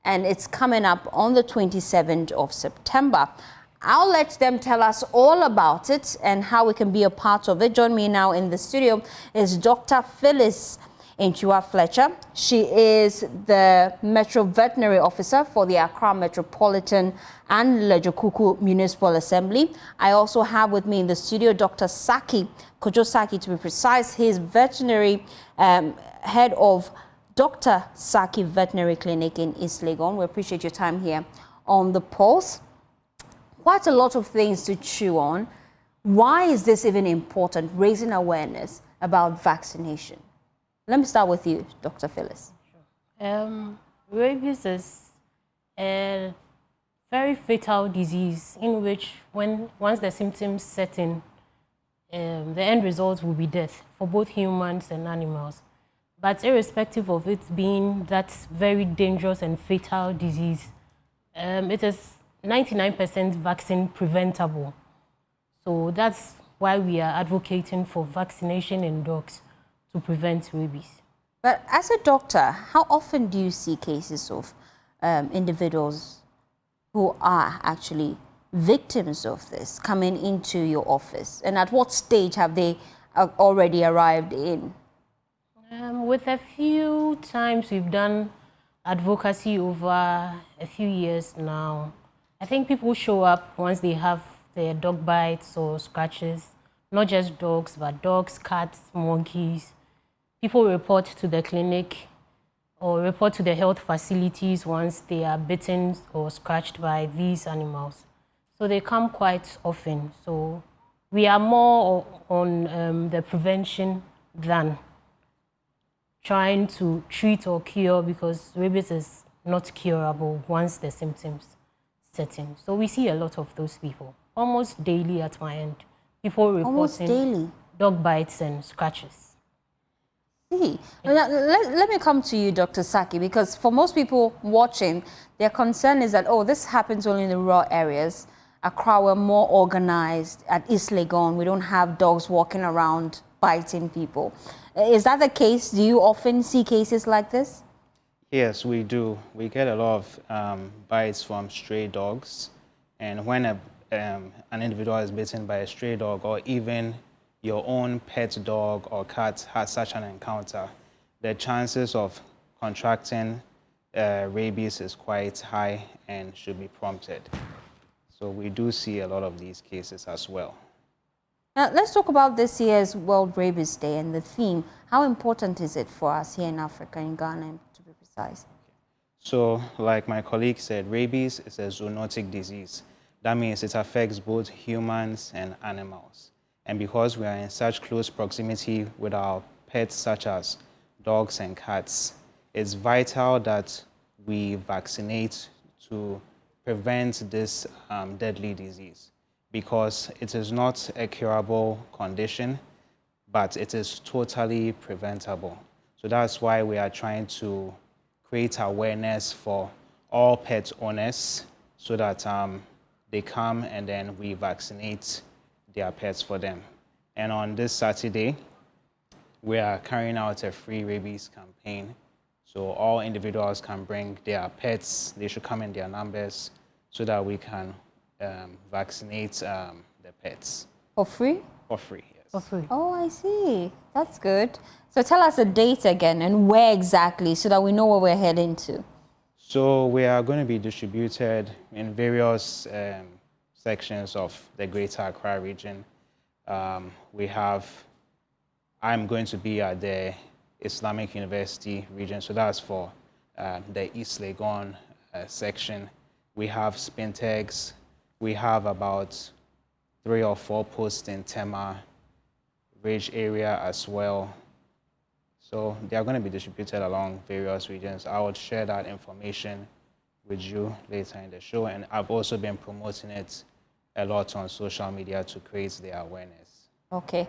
and it's coming up on the 27th of September. I'll let them tell us all about it and how we can be a part of it. Join me now in the studio is Dr. Phyllis Nchua Fletcher. She is the Metro Veterinary Officer for the Accra Metropolitan and Lejokuku Municipal Assembly. I also have with me in the studio Dr. Saki, Kojo Saki to be precise. He's veterinary head of Dr. Saki Veterinary Clinic in East Legon. We appreciate your time here on The Pulse. Quite a lot of things to chew on. Why is this even important, raising awareness about vaccination? Let me start with you, Dr. Phyllis. Rabies is a very fatal disease in which once the symptoms set in, the end result will be death for both humans and animals. But irrespective of it being that very dangerous and fatal disease, it is 99% vaccine preventable. So that's why we are advocating for vaccination in dogs to prevent rabies. But as a doctor, how often do you see cases of individuals who are actually victims of this coming into your office? And at what stage have they already arrived in? With a few times we've done advocacy over a few years now. I think people show up once they have their dog bites or scratches, not just dogs, but dogs, cats, monkeys. People report to the clinic or report to the health facilities once they are bitten or scratched by these animals. So they come quite often. So we are more on the prevention than trying to treat or cure, because rabies is not curable once the symptoms set in. So we see a lot of those people almost daily at my end. People reporting dog bites and scratches. See, let me come to you, Dr. Saki, because for most people watching, their concern is that, oh, this happens only in the rural areas. Accra, we're more organized. At East Legon, we don't have dogs walking around biting people. Is that the case? Do you often see cases like this? Yes, we do. We get a lot of bites from stray dogs. And when an individual is bitten by a stray dog, or even your own pet dog or cat has such an encounter, the chances of contracting rabies is quite high and should be prompted. So we do see a lot of these cases as well. Now, let's talk about this year's World Rabies Day and the theme. How important is it for us here in Africa, in Ghana, to be precise? So, like my colleague said, rabies is a zoonotic disease. That means it affects both humans and animals. And because we are in such close proximity with our pets, such as dogs and cats, it's vital that we vaccinate to prevent this deadly disease, because it is not a curable condition, but it is totally preventable. So that's why we are trying to create awareness for all pet owners so that they come and then we vaccinate their pets for them. And on this Saturday, we are carrying out a free rabies campaign. So all individuals can bring their pets. They should come in their numbers so that we can vaccinate the pets. For free? For free, yes. For free. Oh, I see. That's good. So tell us the date again and where exactly so that we know where we're heading to. So we are going to be distributed in various sections of the Greater Accra region. I'm going to be at the Islamic University region, so that's for the East Legon section. We have Spintex. We have about 3 or 4 posts in Tema Ridge area as well. So they are going to be distributed along various regions. I will share that information with you later in the show. And I've also been promoting it a lot on social media to create the awareness. Okay.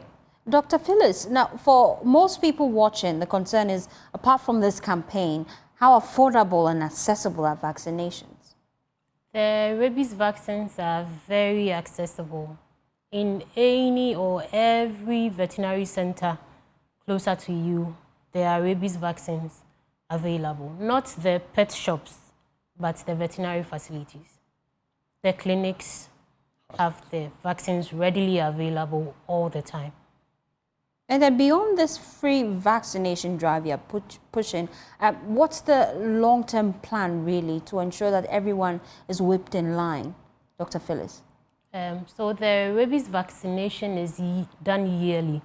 Dr. Phyllis, now for most people watching, the concern is, apart from this campaign, how affordable and accessible are vaccinations? The rabies vaccines are very accessible. In any or every veterinary center closer to you, there are rabies vaccines available. Not the pet shops, but the veterinary facilities, the clinics, have the vaccines readily available all the time. And then beyond this free vaccination drive you're pushing, what's the long-term plan really to ensure that everyone is whipped in line, Dr. Phyllis? So the rabies vaccination is done yearly.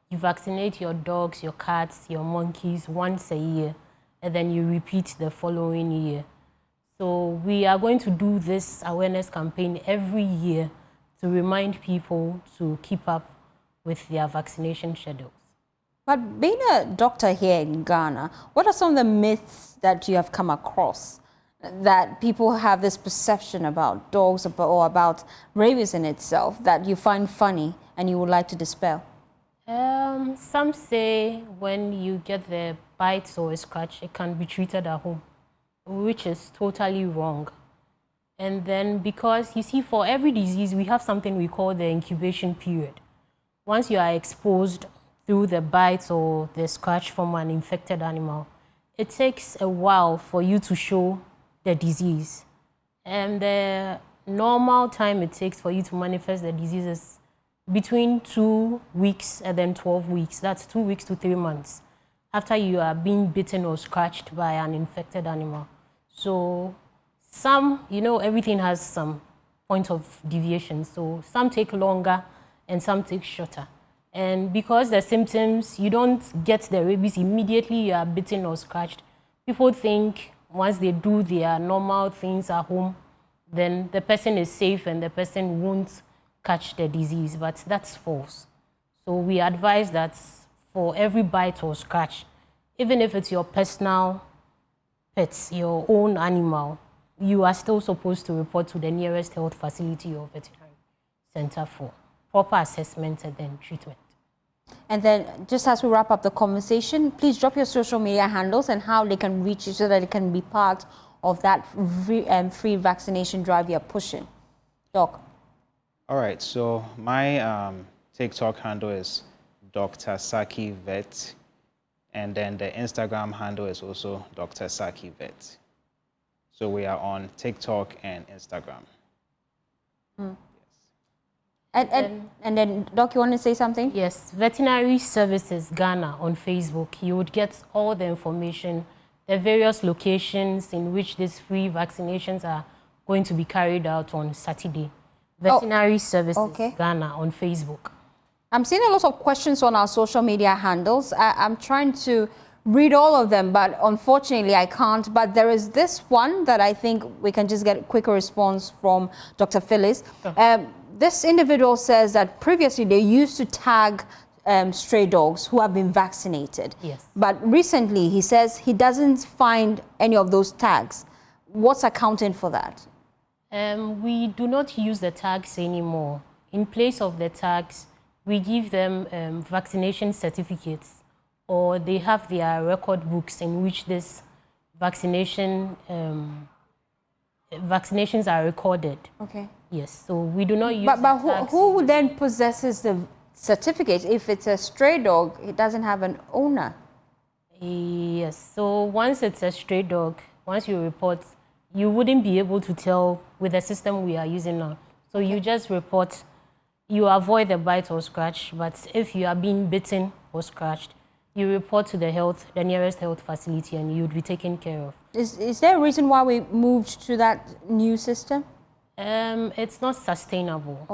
You vaccinate your dogs, your cats, your monkeys once a year, and then you repeat the following year. So we are going to do this awareness campaign every year to remind people to keep up with their vaccination schedules. But being a doctor here in Ghana, what are some of the myths that you have come across that people have this perception about dogs or about rabies in itself that you find funny and you would like to dispel? Some say when you get the bites or a scratch, it can be treated at home, which is totally wrong. And then because, you see, for every disease, we have something we call the incubation period. Once you are exposed through the bites or the scratch from an infected animal, it takes a while for you to show the disease. And the normal time it takes for you to manifest the disease is between 2 weeks and then 12 weeks. That's 2 weeks to 3 months after you are being bitten or scratched by an infected animal. So some, everything has some point of deviation. So some take longer and some take shorter. And because the symptoms, you don't get the rabies immediately you are bitten or scratched, people think once they do their normal things at home, then the person is safe and the person won't catch the disease, but that's false. So we advise that for every bite or scratch, even if it's your personal pet, your own animal, you are still supposed to report to the nearest health facility or veterinary center for proper assessment and then treatment. And then, just as we wrap up the conversation, please drop your social media handles and how they can reach you so that it can be part of that free vaccination drive you're pushing. Doc. All right, so my TikTok handle is Dr. Saki Vet, and then the Instagram handle is also Dr. Saki Vet. So we are on TikTok and Instagram. And then, Doc, you want to say something? Yes, Veterinary Services Ghana on Facebook. You would get all the information, the various locations in which these free vaccinations are going to be carried out on Saturday. Veterinary Services Ghana on Facebook. I'm seeing a lot of questions on our social media handles. I'm trying to read all of them, but unfortunately I can't. But there is this one that I think we can just get a quicker response from Dr. Phyllis. Sure. This individual says that previously they used to tag stray dogs who have been vaccinated. Yes. But recently he says he doesn't find any of those tags. What's accounting for that? We do not use the tags anymore. In place of the tags, we give them vaccination certificates, or they have their record books in which this vaccinations are recorded. Okay. Yes, so we do not use But who then possesses the certificate? If it's a stray dog, it doesn't have an owner. Yes, so once it's a stray dog, once you report, you wouldn't be able to tell with the system we are using now. So you just report, you avoid the bite or scratch, but if you are being bitten or scratched, you report to the nearest health facility and you would be taken care of. Is there a reason why we moved to that new system? It's not sustainable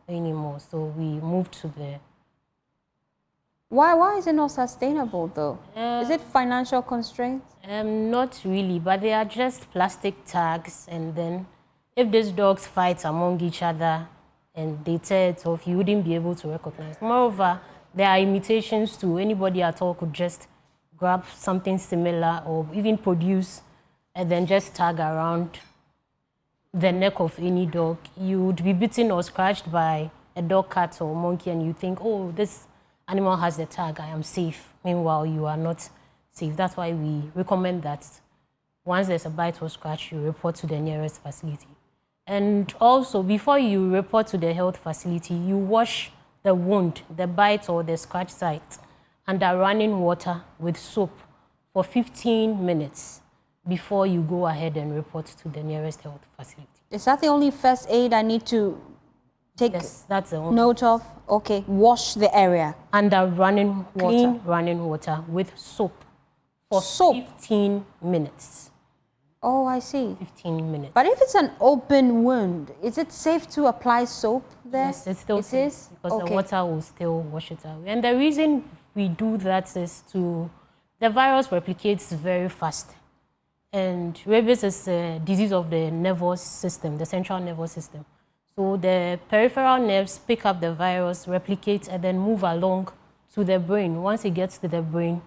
anymore, so we moved to the... Why is it not sustainable though? Is it financial constraints? Not really, but they are just plastic tags, and then if these dogs fight among each other and they tear it off, you wouldn't be able to recognize. Moreover, there are imitations too. Anybody at all could just grab something similar or even produce and then just tag around the neck of any dog. You would be bitten or scratched by a dog, cat, or monkey, and you think, oh, this animal has the tag, I am safe. Meanwhile, you are not safe. That's why we recommend that once there's a bite or scratch, you report to the nearest facility. And also, before you report to the health facility, you wash the wound, the bite or the scratch site, under running water with soap for 15 minutes before you go ahead and report to the nearest health facility. Is that the only first aid I need to take that's a note of? Okay, wash the area. Under running water. Clean running water with soap for 15 minutes. Oh, I see. 15 minutes. But if it's an open wound, is it safe to apply soap there? Yes, it's still safe because the water will still wash it away. And the reason we do that is the virus replicates very fast. And rabies is a disease of the nervous system, the central nervous system. So the peripheral nerves pick up the virus, replicate, and then move along to the brain. Once it gets to the brain,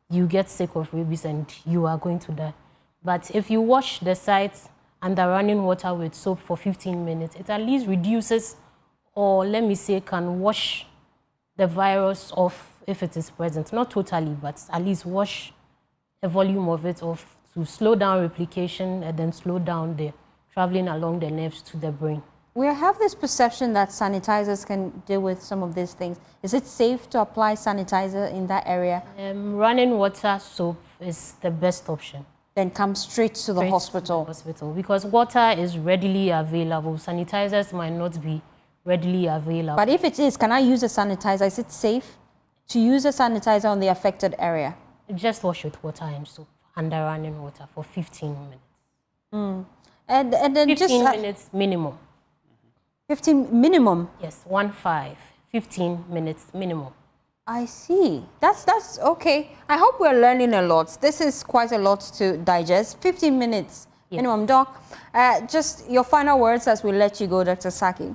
you get sick of rabies and you are going to die. But if you wash the sites under running water with soap for 15 minutes, it at least reduces, or let me say, can wash the virus off if it is present. Not totally, but at least wash a volume of it off to slow down replication and then slow down the traveling along the nerves to the brain. We have this perception that sanitizers can deal with some of these things. Is it safe to apply sanitizer in that area? Running water soap is the best option. Then come straight to the hospital. Because water is readily available. Sanitizers might not be readily available. But if it is, can I use a sanitizer? Is it safe to use a sanitizer on the affected area? Just wash with water and soap under running water for 15 minutes. And then 15 minutes minimum. 15 minimum? Yes, 15 minutes minimum. I see. That's okay. I hope we're learning a lot. This is quite a lot to digest. 15 minutes minimum. Doc, just your final words as we let you go, Dr. Saki.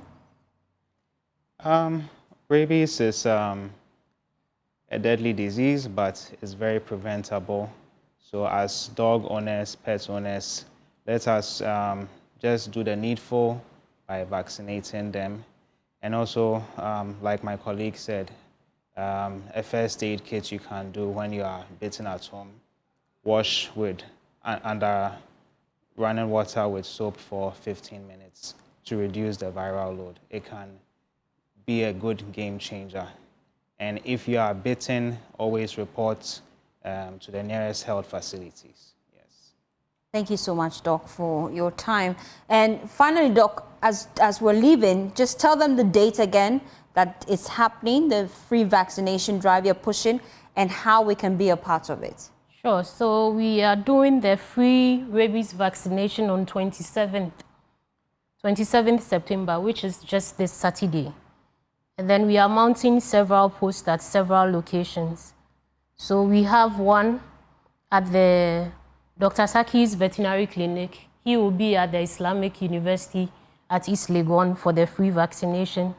Rabies is a deadly disease, but it's very preventable. So as dog owners, pet owners, let us just do the needful by vaccinating them. And also, like my colleague said, a first aid kit you can do when you are bitten at home. Wash with under running water with soap for 15 minutes to reduce the viral load. It can be a good game changer. And if you are bitten, always report to the nearest health facilities. Yes. Thank you so much, Doc, for your time. And finally, Doc, as we're leaving, just tell them the date again that it's happening, the free vaccination drive you're pushing, and how we can be a part of it. Sure. So we are doing the free rabies vaccination on 27th September, which is just this Saturday. And then we are mounting several posts at several locations. So we have one at the Dr. Saki's veterinary clinic. He will be at the Islamic University at East Legon for the free vaccination.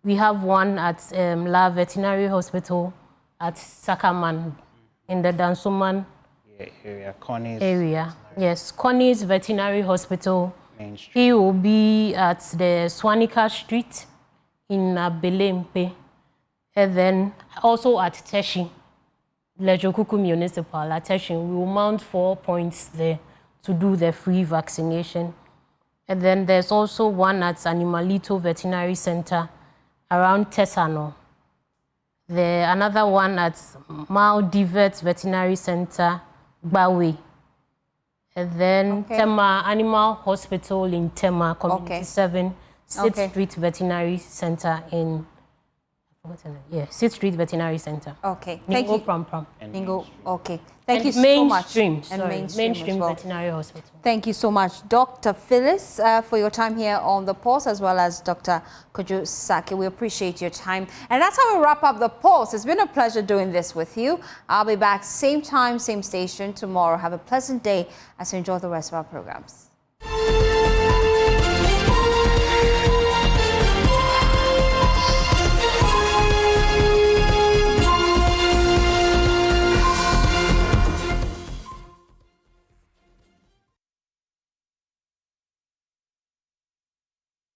We have one at La Veterinary Hospital at Sakaman in the Dansoman area. Yes, Connie's Veterinary Hospital. He will be at the Swanika Street in Belempe. And then also at Teshi, Lejokuku Municipal at Teshi. We will mount 4 points there to do the free vaccination. And then there's also one at Animalito Veterinary Center around Tesano. Another one at Maldives Veterinary Center, Bawe. And then Tema Animal Hospital in Tema, Community 7, 6th Street Veterinary Center in 6th Street Veterinary Center. Okay. Thank you. Ningo. Okay. Thank you so much. Mainstream Veterinary Hospital. Thank you so much, Dr. Phyllis, for your time here on The Pulse, as well as Dr. Kojo Saki. We appreciate your time. And that's how we wrap up The Pulse. It's been a pleasure doing this with you. I'll be back same time, same station tomorrow. Have a pleasant day as you enjoy the rest of our programs.